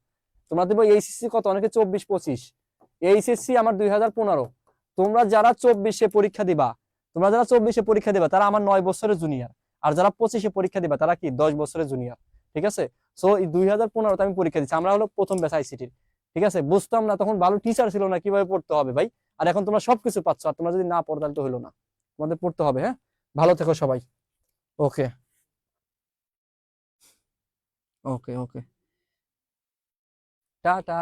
তোমরা দেবো এইচএসসি কত, অনেকে 24-25, এইচএসসি আমার 2015। তোমরা যারা 24-এ পরীক্ষা দিবা, তারা আমার 9 বছরের জুনিয়র। আর যারা 25-এ পরীক্ষা দিবা তারা কি 10 বছরের জুনিয়র। ঠিক আছে, সো এই 2015-তে আমি পরীক্ষা দিচ্ছি, আমরা হলো প্রথম ব্যাচ আইসিটির। ঠিক আছে, বুঝতাম না তখন, ভালো টিচার ছিল না, কিভাবে পড়তে হবে ভাই। আর এখন তোমরা সবকিছু পাচ্ছ, আর তোমরা যদি না পড়ো তাহলে তো হলো না। তোমাদের পড়তে হবে। হ্যাঁ, ভালো থেকো সবাই। ওকে, ওকে, ওকে, টাটা।